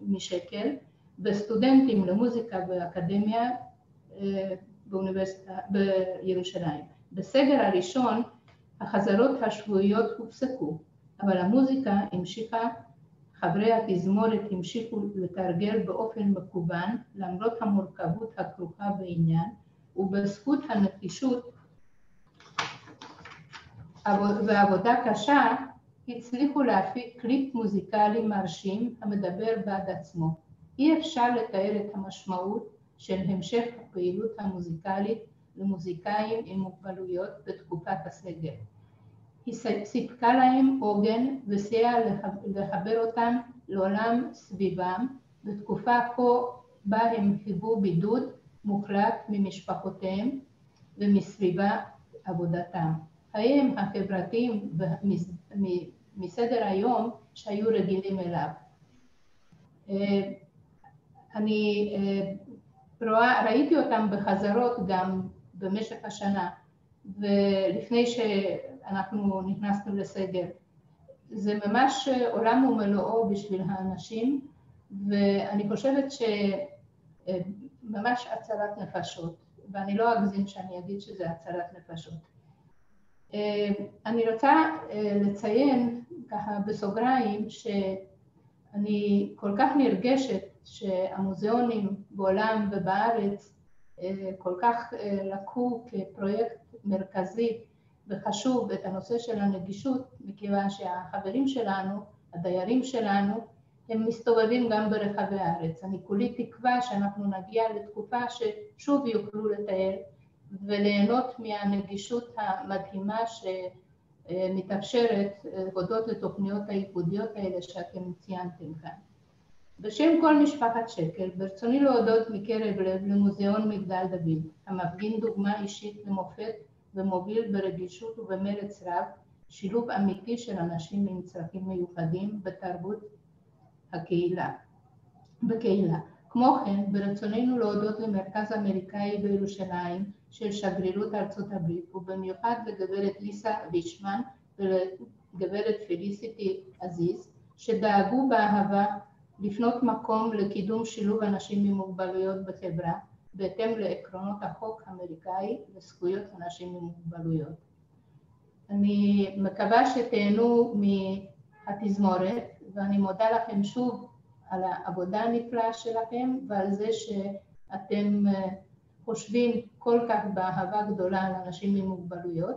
משקל, וסטודנטים למוזיקה באקדמיה באוניברסיטה בירושלים. בסגר הראשון החזרות השבועיות הופסקו, אבל המוזיקה המשיכה, חברי התזמורת המשיכו לתרגל באופן מקוון למרות המורכבות הכרוכה בעניין, ובזכות הנגישות ועבודה קשה הצליחו להפיק קליפ מוזיקלי מרשים המדבר בעד עצמו. אי אפשר לתאר את המשמעות של המשך הפעילות המוזיקלית למוזיקאים עם מוגבלויות בתקופת הסגר. היא סיפקה להם עוגן וסייעה לחבר אותם לעולם סביבם בתקופה בה הם חיוו בידוד מוחלט ממשפחותיהם ומסביבה עבודתם. חייהם החברתיים מסדר היום שהיו רגילים אליו. אני ראיתי אותם בחזרות גם במשך השנה, ולפני שאנחנו נכנסנו לסגר. זה ממש עולם ומלואו בשביל האנשים, ואני חושבת שממש הצלת נפשות, ואני לא אגזים שאני אגיד שזה הצלת נפשות. אני רוצה לציין ככה בסוגריים שאני כל כך נרגשת שהמוזאונים בעולם ובארץ כל כך לקחו כפרויקט מרכזי וחשוב את הנושא של הנגישות, מכיוון שהחברים שלנו, הדיירים שלנו, הם מסתובבים גם ברחבי הארץ. אני כולי תקווה שאנחנו נגיע לתקופה ששוב יוכלו לטייל וליהנות מהנגישות המדהימה שמתאפשרת הודות לתוכניות הייחודיות האלה שאתם ציינתם כאן. בשם כל משפחת שקל, ברצוני להודות מקרב לב למוזיאון מגדל דוד, המפגין דוגמה אישית למופת ומוביל ברגישות ובמרץ רב, שילוב אמיתי של אנשים עם צרכים מיוחדים בתרבות בקהילה. כמו כן, ברצוננו להודות למרכז האמריקאי בירושלים של שגרירות ארצות הברית, ובמיוחד לגברת ליסה וישמן ולגברת פליסיטי עזיז, שדאגו באהבה לפנות מקום לקידום שילוב אנשים עם מוגבלויות בחברה, בהתאם לעקרונות החוק האמריקאי לזכויות אנשים עם מוגבלויות. אני מקווה שתהנו מהתזמורת, ואני מודה לכם שוב על העבודה הנפלאה שלכם, ועל זה שאתם חושבים כל כך באהבה גדולה על אנשים עם מוגבלויות.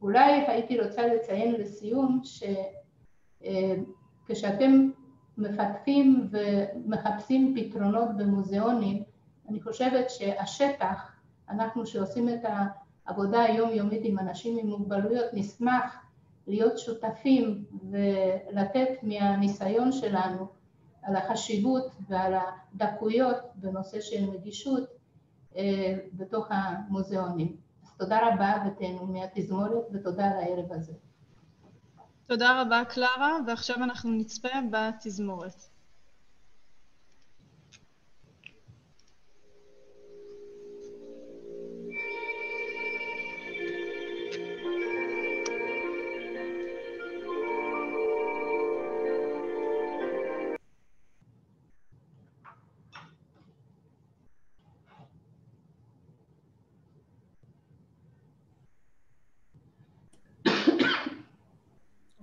אולי הייתי רוצה לציין לסיום שכשאתם מפתחים ומחפשים פתרונות במוזיאונים, אני חושבת שהשטח, אנחנו שעושים את העבודה היומיומית עם אנשים עם מוגבלויות, נשמח להיות שותפים ולתת מהניסיון שלנו על החשיבות ועל הדקויות בנושא של נגישות בתוך המוזיאונים. אז תודה רבה ותהנו מהתזמורת ותודה על הערב הזה. תודה רבה קלרה, ועכשיו אנחנו נצפה בתזמורת.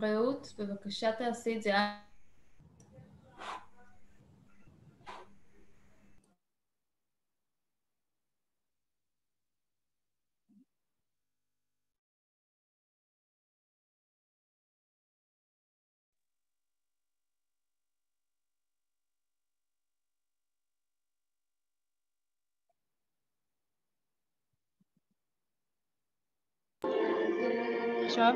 רעות, בבקשה תעשי את זה. עכשיו?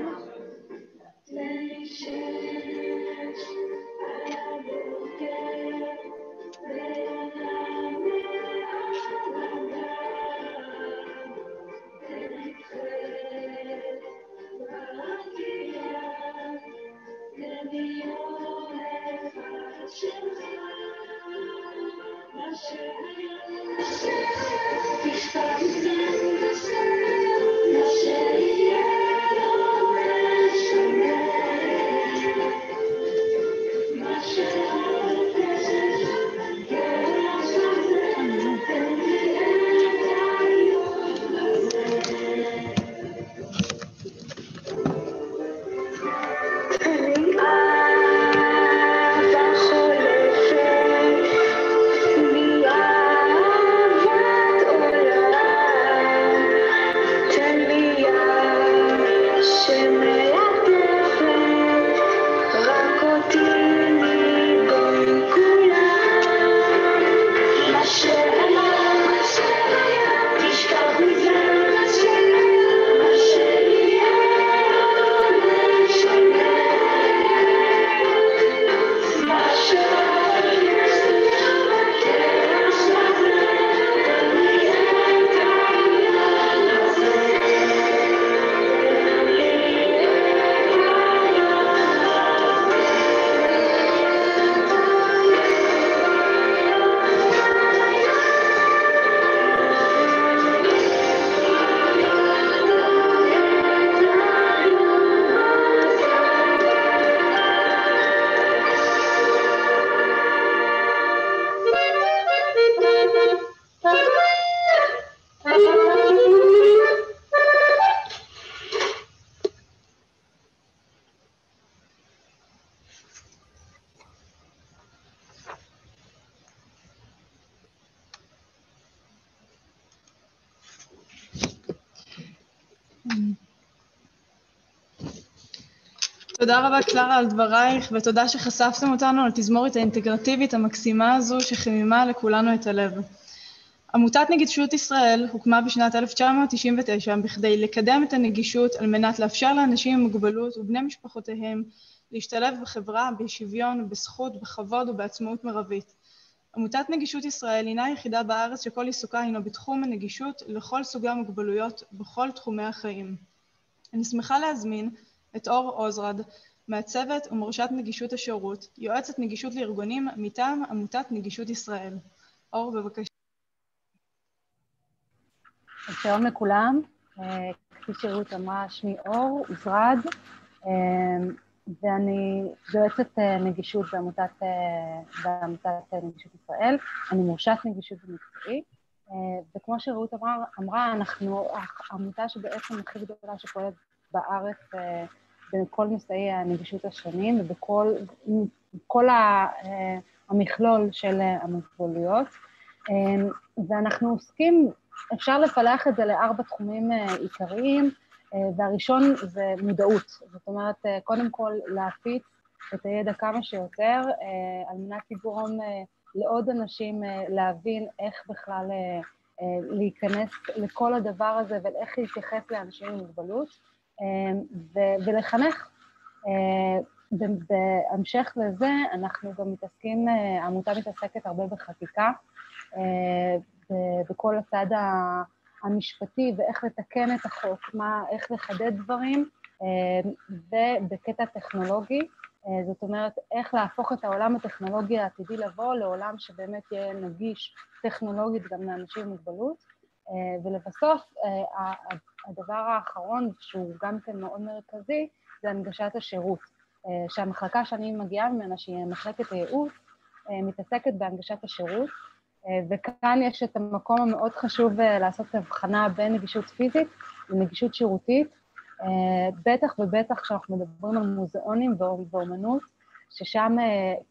תודה רבה קלרה על דברייך, ותודה שחשפתם אותנו על תזמורת האינטגרטיבית המקסימה הזו שחיממה לכולנו את הלב. עמותת נגישות ישראל הוקמה בשנת 1999 בכדי לקדם את הנגישות על מנת לאפשר לאנשים עם מוגבלות ובני משפחותיהם להשתלב בחברה, בשוויון, בזכות, בכבוד ובעצמאות מרבית. עמותת נגישות ישראל הינה היחידה בארץ שכל עיסוקה הינו בתחום הנגישות לכל סוגי המוגבלויות בכל תחומי החיים. אני שמחה להזמין את אור עוזרד, מעצבת ומורשת נגישות השירות, יועצת נגישות לארגונים מטעם עמותת נגישות ישראל. אור, בבקשה. שלום לכולם, כפי שרות אמרה, שמי אור עוזרד, ואני יועצת נגישות בעמותת נגישות ישראל. אני מורשת נגישות במקצועי, וכמו שרות אמרה, אנחנו העמותה שבעצם הכי גדולה שפועלת בארץ בכל נושאי הנגישות השונים ובכל המכלול של המוגבלויות, ואנחנו עוסקים, אפשר לפלח את זה ל4 תחומים עיקריים, והראשון זה מודעות, זאת אומרת קודם כל להפיץ את הידע כמה שיותר, על מנת לגרום לעוד אנשים להבין איך בכלל להיכנס לכל הדבר הזה ואיך להתייחס לאנשים עם מוגבלות, ולחנך. בהמשך לזה אנחנו גם מתעסקים, העמותה מתעסקת הרבה בחקיקה, בכל הצד המשפטי ואיך לתקן את החוק, איך לחדד דברים, ובקטע טכנולוגי, זאת אומרת איך להפוך את העולם הטכנולוגי העתידי לבוא לעולם שבאמת יהיה נגיש טכנולוגית גם לאנשים עם מוגבלות, ולבסוף הדבר האחרון שהוא גם כן מאוד מרכזי זה הנגשת השירות, שהמחלקה שאני מגיעה ממנה שהיא מחלקת הייעוץ מתעסקת בהנגשת השירות, וכאן יש את המקום המאוד חשוב לעשות הבחנה בין נגישות פיזית לנגישות שירותית, בטח ובטח כשאנחנו מדברים על מוזאונים ואומנות, ששם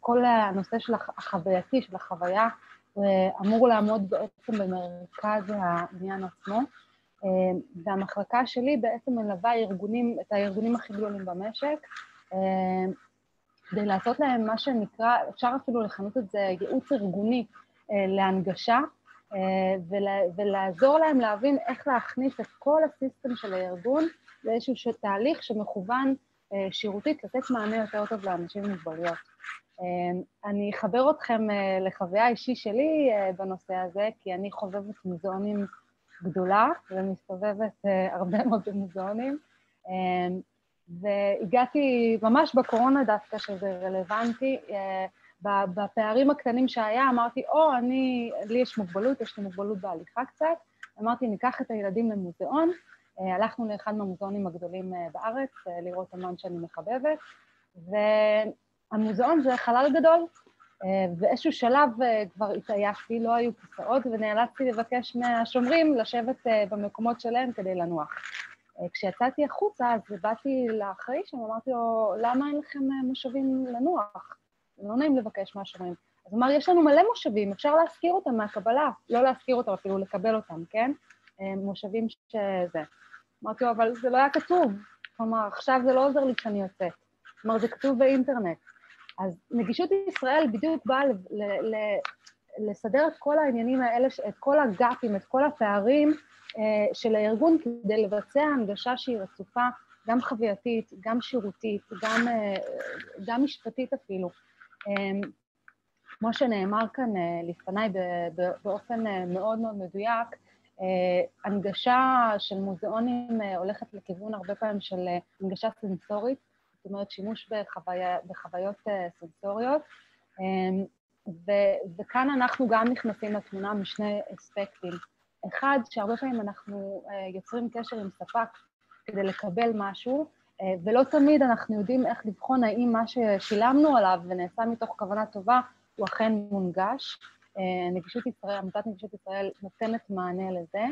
כל הנושא של החווייתי, של החוויה, אמור לעמוד בעצם במרכז העניין עצמו, והמחלקה שלי בעצם מלווה את הארגונים הכי גדולים במשק, כדי לעשות להם מה שנקרא, אפשר אפילו לכנות את זה ייעוץ ארגוני להנגשה, ולעזור להם להבין איך להכניס את כל הסיסטם של הארגון לאיזשהו תהליך שמכוון שירותית לתת מענה יותר טוב לאנשים עם מוגבלויות. אני אחבר אתכם לחוויה אישי שלי בנושא הזה, כי אני חובבת מוזאונים גדולה ומסתובבת הרבה מאוד במוזאונים, והגעתי ממש בקורונה דווקא שזה רלוונטי, בפערים הקטנים שהיה אמרתי, לי יש מוגבלות, יש לי מוגבלות בהליכה קצת, אמרתי ניקח את הילדים למוזאון, הלכנו לאחד מהמוזאונים הגדולים בארץ, לראות אמן שאני מחבבת, והמוזאון זה חלל גדול, באיזשהו שלב כבר התעייפתי, לא היו כיסאות, ונאלצתי לבקש מהשומרים לשבת במקומות שלהם כדי לנוח. כשיצאתי החוצה, אז באתי לאחראי שם, אמרתי לו, למה אין לכם מושבים לנוח? לא נעים לבקש מהשומרים. אז הוא אמר, יש לנו מלא מושבים, אפשר להזכיר אותם מהקבלה, לא להזכיר אותם, אפילו לקבל אותם, כן? מושבים שזה. אמרתי לו, אבל זה לא היה כתוב. כלומר, עכשיו זה לא עוזר לי כשאני יוצאת. כלומר, זה כתוב באינטרנט. אז נגישות ישראל בדיוק באה לסדר את כל העניינים האלה, את כל הגאפים, את כל הפערים של הארגון, כדי לבצע הנגשה שהיא רצופה, גם חווייתית, גם שירותית, גם משפטית אפילו. כמו שנאמר כאן לפניי באופן מאוד מאוד מדויק, הנגשה של מוזאונים הולכת לכיוון הרבה פעמים של הנגשה סנסורית, זאת אומרת שימוש בחוויות סנסוריות, וכאן אנחנו גם נכנסים לתמונה משני אספקטים. אחד, שהרבה פעמים אנחנו יוצרים קשר עם ספק כדי לקבל משהו, ולא תמיד אנחנו יודעים איך לבחון האם מה ששילמנו עליו ונעשה מתוך כוונה טובה, הוא אכן מונגש. נגישות ישראל, עמותת נגישות ישראל נותנת מענה לזה,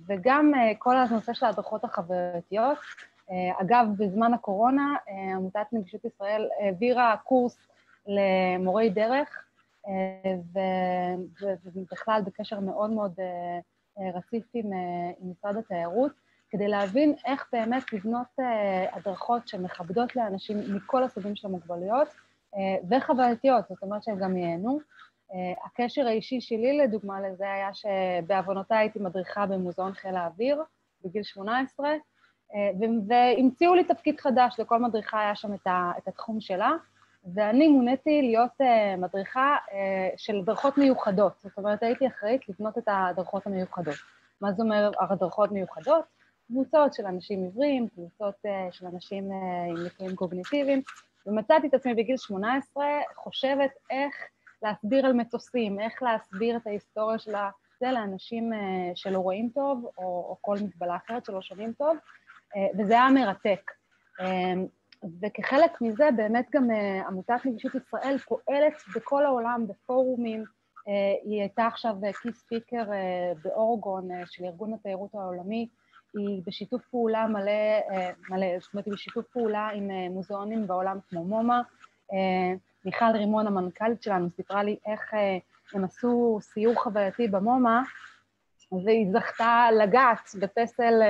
וגם כל הנושא של ההדרכות החווייתיות. אגב, בזמן הקורונה, עמותת נגישות ישראל העבירה קורס למורי דרך, ובכלל בקשר מאוד מאוד רציף עם משרד התיירות, כדי להבין איך באמת לבנות הדרכות שמכבדות לאנשים מכל הסוגים של המוגבלויות, וחווייתיות, זאת אומרת שהם גם ייהנו. הקשר האישי שלי לדוגמה לזה היה שבעוונותיי הייתי מדריכה במוזאון חיל האוויר בגיל 18, והמציאו לי תפקיד חדש, לכל מדריכה היה שם את התחום שלה, ואני מוניתי להיות מדריכה של הדרכות מיוחדות, זאת אומרת הייתי אחראית לבנות את הדרכות המיוחדות. מה זה אומר הדרכות מיוחדות? קבוצות של אנשים עיוורים, קבוצות של אנשים עם ליקויים קוגניטיביים, ומצאתי את עצמי בגיל 18 חושבת איך להסביר על מטוסים, איך להסביר את ההיסטוריה של זה לאנשים שלא רואים טוב, או כל מגבלה אחרת שלא שומעים טוב, וזה היה מרתק. וכחלק מזה באמת גם עמותת נגישות ישראל פועלת בכל העולם, בפורומים, היא הייתה עכשיו קי ספיקר באורגון של ארגון התיירות העולמי, היא בשיתוף פעולה מלא, זאת אומרת, היא בשיתוף פעולה עם מוזאונים בעולם כמו מומה. מיכל רימון, המנכ"לית שלנו, סיפרה לי איך הם עשו סיור חווייתי במומה, והיא זכתה לגעת בפסל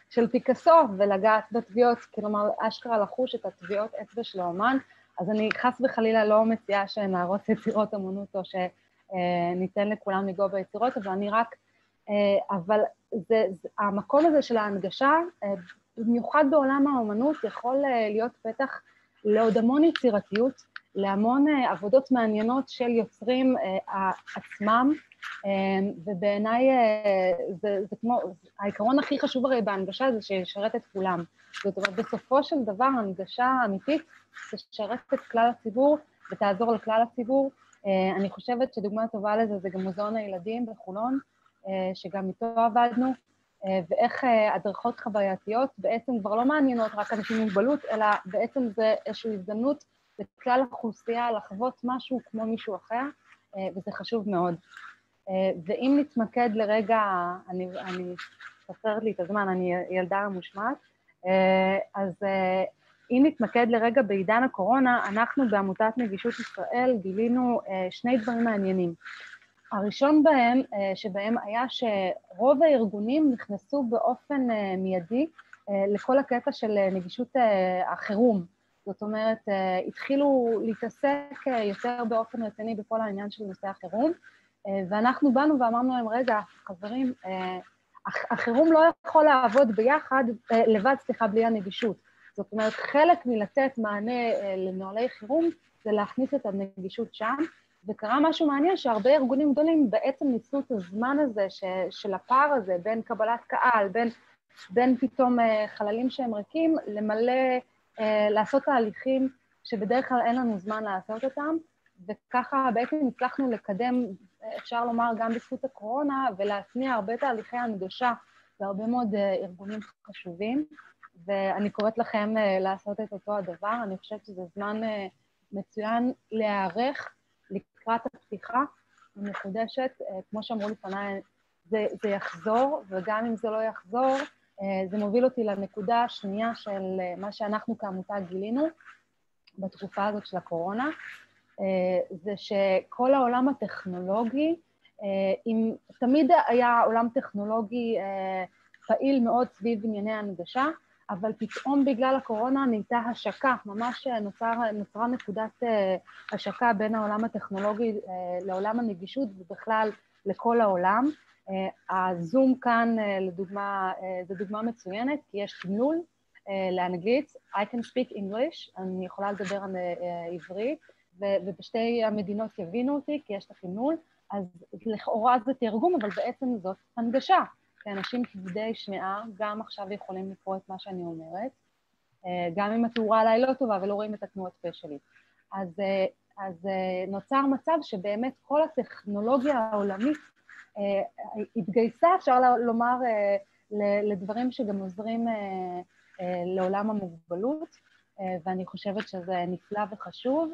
של פיקאסו ולגעת בטביעות, כלומר, אשכרה לחוש את הטביעות אצבע של האומן, אז אני חס וחלילה לא מציעה שנערוץ יצירות אמנות או שניתן לכולם לגוע ביצירות, אבל אני רק, אבל המקום הזה של ההנגשה, במיוחד בעולם האמנות, יכול להיות פתח לעוד המון יצירתיות, להמון עבודות מעניינות של יוצרים עצמם, ובעיניי זה כמו, העיקרון הכי חשוב הרי בהנגשה זה שישרת את כולם. זאת אומרת, בסופו של דבר, הנגשה אמיתית תשרת את כלל הציבור ותעזור לכלל הציבור. אני חושבת שדוגמה טובה לזה זה גם מוזיאון הילדים בחולון, שגם איתו עבדנו, ואיך הדרכות חווייתיות בעצם כבר לא מעניינות רק אנשים עם מוגבלות, אלא בעצם זה איזושהי הזדמנות לכלל האוכלוסייה לחוות משהו כמו מישהו אחר, וזה חשוב מאוד. ואם נתמקד לרגע, אני חסרת לי את הזמן, אני ילדה מושמעת, אז אם נתמקד לרגע בעידן הקורונה, אנחנו בעמותת נגישות ישראל גילינו שני דברים מעניינים. הראשון שבהם היה שרוב הארגונים נכנסו באופן מיידי לכל הקטע של נגישות החירום. זאת אומרת, התחילו להתעסק יותר באופן רציני בכל העניין של נושא החירום, ואנחנו באנו ואמרנו להם, רגע, חברים, החירום לא יכול לעבוד לבד, בלי הנגישות. זאת אומרת, חלק מלתת מענה לנוהלי חירום זה להכניס את הנגישות שם, וקרה משהו מעניין שהרבה ארגונים גדולים בעצם ניסו את הזמן הזה של הפער הזה בין קבלת קהל, בין פתאום חללים שהם ריקים, לעשות תהליכים שבדרך כלל אין לנו זמן לעשות אותם, וככה בעצם הצלחנו לקדם, אפשר לומר גם בזכות הקורונה, ולהצניע הרבה תהליכי הנגשה להרבה מאוד ארגונים חשובים, ואני קוראת לכם לעשות את אותו הדבר. אני חושבת שזה זמן מצוין להיערך לקראת הפתיחה המחודשת. כמו שאמרו לפניי, זה יחזור, וגם אם זה לא יחזור, זה מוביל אותי לנקודה השנייה של מה שאנחנו כעמותה גילינו בתקופה הזאת של הקורונה, זה שכל העולם הטכנולוגי, תמיד היה עולם טכנולוגי פעיל מאוד סביב ענייני הנגשה, אבל פתאום בגלל הקורונה נהייתה השקה, ממש נוצרה נקודת השקה בין העולם הטכנולוגי לעולם הנגישות ובכלל לכל העולם. הזום כאן לדוגמה, זו דוגמה מצוינת, כי יש תמלול לאנגלית, I can speak English, אני יכולה לדבר עברית, ובשתי המדינות יבינו אותי כי יש את התמלול, אז לכאורה זה תרגום, אבל בעצם זאת הנגשה. כי אנשים כבדי שמיעה גם עכשיו יכולים לקרוא את מה שאני אומרת, גם אם התאורה עליי לא טובה ולא רואים את התנועות פה שלי. אז נוצר מצב שבאמת כל הטכנולוגיה העולמית התגייסה, אפשר לומר, לדברים שגם עוזרים לעולם המוגבלות, ואני חושבת שזה נפלא וחשוב,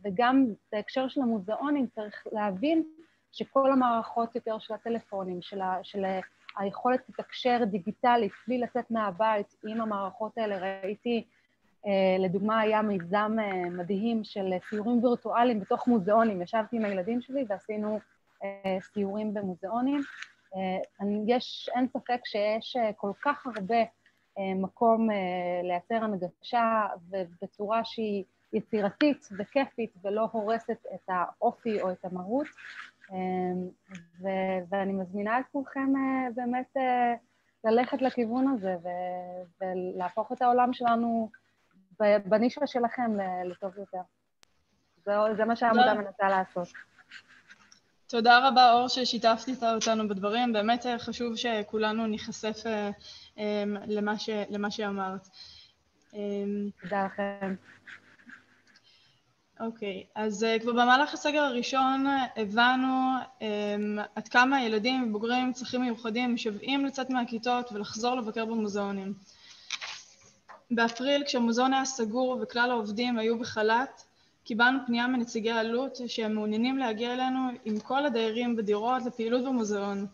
וגם בהקשר של המוזאונים צריך להבין שכל המערכות יותר של הטלפונים, של היכולת לתקשר דיגיטלית, בלי לצאת מהבית עם המערכות האלה, ראיתי, לדוגמה היה מיזם מדהים של סיורים וירטואליים בתוך מוזאונים, ישבתי עם הילדים שלי ועשינו סיורים במוזאונים, אין ספק שיש כל כך הרבה מקום לייצר הנגשה ובצורה שהיא יצירתית וכיפית ולא הורסת את האופי או את המהות, ואני מזמינה את כולכם באמת ללכת לכיוון הזה ולהפוך את העולם שלנו בנישה שלכם לטוב יותר. זה מה שהעמותה מנסה לעשות. תודה רבה אור ששיתפת אותנו בדברים, באמת חשוב שכולנו ניחשף למה שאמרת. תודה לכם. אוקיי, אז כבר במהלך הסגר הראשון הבנו עד כמה ילדים ובוגרים עם צרכים מיוחדים משוועים לצאת מהכיתות ולחזור לבקר במוזאונים. באפריל, כשהמוזאון היה סגור וכלל העובדים היו בחל"ת, קיבלנו פנייה מנציגי העלות שהם מעוניינים להגיע אלינו עם כל הדיירים בדירות לפעילות במוזאון,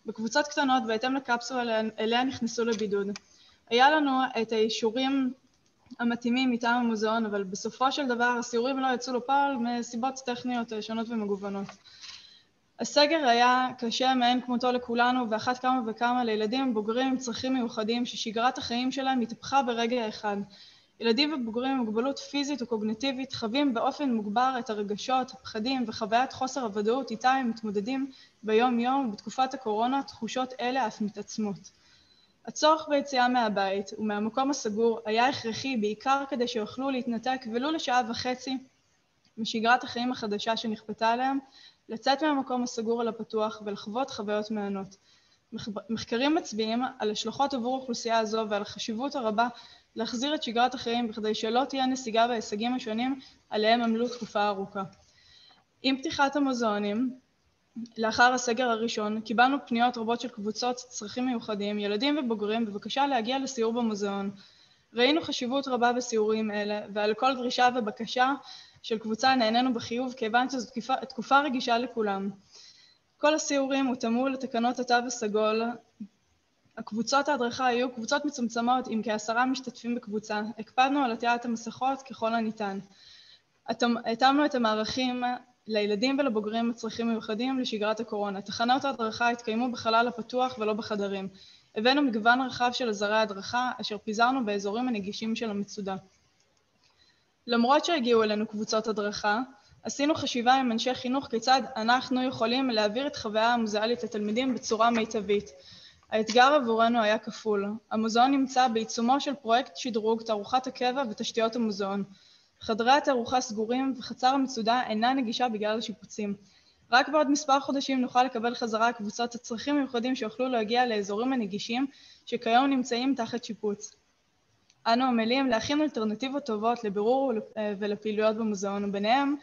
בקבוצות קטנות בהתאם לקפסולה אליה נכנסו לבידוד. היה לנו את האישורים המתאימים מטעם המוזאון, אבל בסופו של דבר הסיורים לא יצאו לפועל מסיבות טכניות שונות ומגוונות. הסגר היה קשה מאין כמותו לכולנו, ואחת כמה וכמה לילדים ובוגרים עם צרכים מיוחדים ששגרת החיים שלהם התהפכה ברגע אחד. ילדים ובוגרים עם מוגבלות פיזית וקוגניטיבית חווים באופן מוגבר את הרגשות, הפחדים וחוויית חוסר הוודאות איתה הם מתמודדים ביום יום, ובתקופת הקורונה תחושות אלה אף מתעצמות. הצורך ביציאה מהבית ומהמקום הסגור היה הכרחי בעיקר כדי שיוכלו להתנתק ולו לשעה וחצי משגרת החיים החדשה שנכפתה עליהם, לצאת מהמקום הסגור על הפתוח ולחוות חוויות מהנות. מחקרים מצביעים על השלכות עבור אוכלוסייה הזו ועל החשיבות הרבה להחזיר את שגרת החיים בכדי שלא תהיה נסיגה בהישגים השונים עליהם עמלו תקופה ארוכה. עם פתיחת המוזאונים, לאחר הסגר הראשון, קיבלנו פניות רבות של קבוצות צרכים מיוחדים, ילדים ובוגרים, בבקשה להגיע לסיור במוזאון. ראינו חשיבות רבה בסיורים אלה, ועל כל דרישה ובקשה של קבוצה נהנינו בחיוב, כיוון שזו תקופה רגישה לכולם. כל הסיורים הותאמו לתקנות התו הסגול. הקבוצות ההדרכה היו קבוצות מצומצמות עם כ10 משתתפים בקבוצה. הקפדנו על עטיית המסכות ככל הניתן. התאמנו את המערכים לילדים ולבוגרים הצרכים מיוחדים לשגרת הקורונה. תחנות ההדרכה התקיימו בחלל הפתוח ולא בחדרים. הבאנו מגוון רחב של עזרי הדרכה, אשר פיזרנו באזורים הנגישים של המצודה. למרות שהגיעו אלינו קבוצות הדרכה, עשינו חשיבה עם אנשי חינוך כיצד אנחנו יכולים להעביר את חוויה המוזאלית לתלמידים בצורה מיטבית. האתגר עבורנו היה כפול. המוזיאון נמצא בעיצומו של פרויקט שדרוג תערוכת הקבע ותשתיות המוזיאון. חדרי התערוכה סגורים וחצר המצודה אינה נגישה בגלל השיפוצים. רק בעוד מספר חודשים נוכל לקבל חזרה קבוצות הצרכים מיוחדים שיוכלו להגיע לאזורים הנגישים שכיום נמצאים תחת שיפוץ. אנו עמלים להכין אלטרנטיבות טובות לבירור ולפעילויות במוזיאון, וביניהם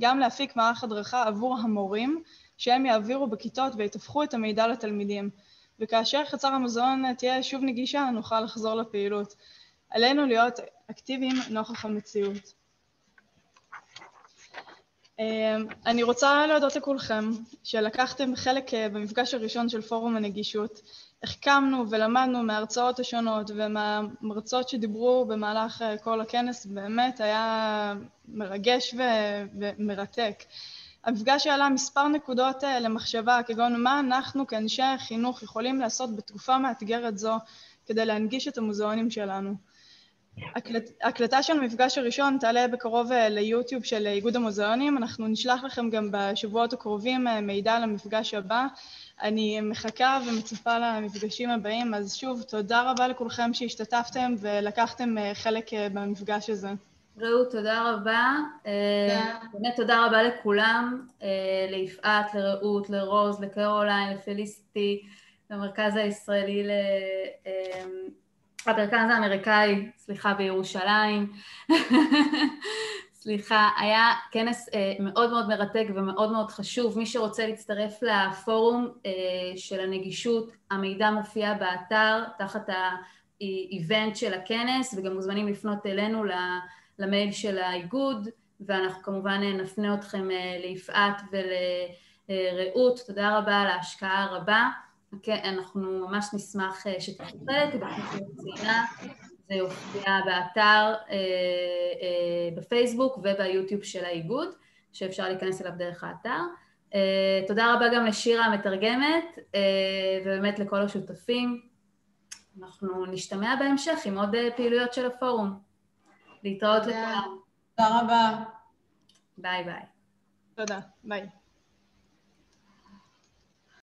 גם להפיק מערך הדרכה עבור המורים, שהם יעבירו בכיתות ויתווכו את המידע לתלמידים. וכאשר חצר המוזיאון תהיה שוב נגישה, נוכל לחזור לפעילות. עלינו להיות אקטיביים נוכח המציאות. אני רוצה להודות לכולכם שלקחתם חלק במפגש הראשון של פורום הנגישות. החכמנו ולמדנו מההרצאות השונות ומהמרצות שדיברו במהלך כל הכנס, באמת היה מרגש ומרתק. המפגש העלה מספר נקודות למחשבה, כגון מה אנחנו כאנשי חינוך יכולים לעשות בתקופה מאתגרת זו כדי להנגיש את המוזיאונים שלנו. ההקלטה של המפגש הראשון תעלה בקרוב ליוטיוב של איגוד המוזאונים. אנחנו נשלח לכם גם בשבועות הקרובים מידע על המפגש הבא. אני מחכה ומצפה למפגשים הבאים, אז שוב תודה רבה לכולכם שהשתתפתם ולקחתם חלק במפגש הזה. רעות, תודה רבה. באמת תודה רבה לכולם, ליפעת, לרעות, לרוז, לקרוליין, לפליסטי, למרכז הישראלי, המרכז האמריקאי, סליחה, בירושלים. סליחה, היה כנס מאוד מאוד מרתק ומאוד מאוד חשוב. מי שרוצה להצטרף לפורום של הנגישות, המידע מופיע באתר תחת האיבנט של הכנס, וגם מוזמנים לפנות אלינו למייל של האיגוד, ואנחנו כמובן נפנה אתכם ליפעת ולרעות. תודה רבה על ההשקעה הרבה. אנחנו ממש נשמח שתחלק, בכנסת ציינה, זה יופיע באתר, בפייסבוק וביוטיוב של האיגוד, שאפשר להיכנס אליו דרך האתר. תודה רבה גם לשירה המתרגמת, ובאמת לכל השותפים. אנחנו נשתמע בהמשך עם עוד פעילויות של הפורום. להתראות לכולם. תודה רבה. ביי ביי. תודה, ביי.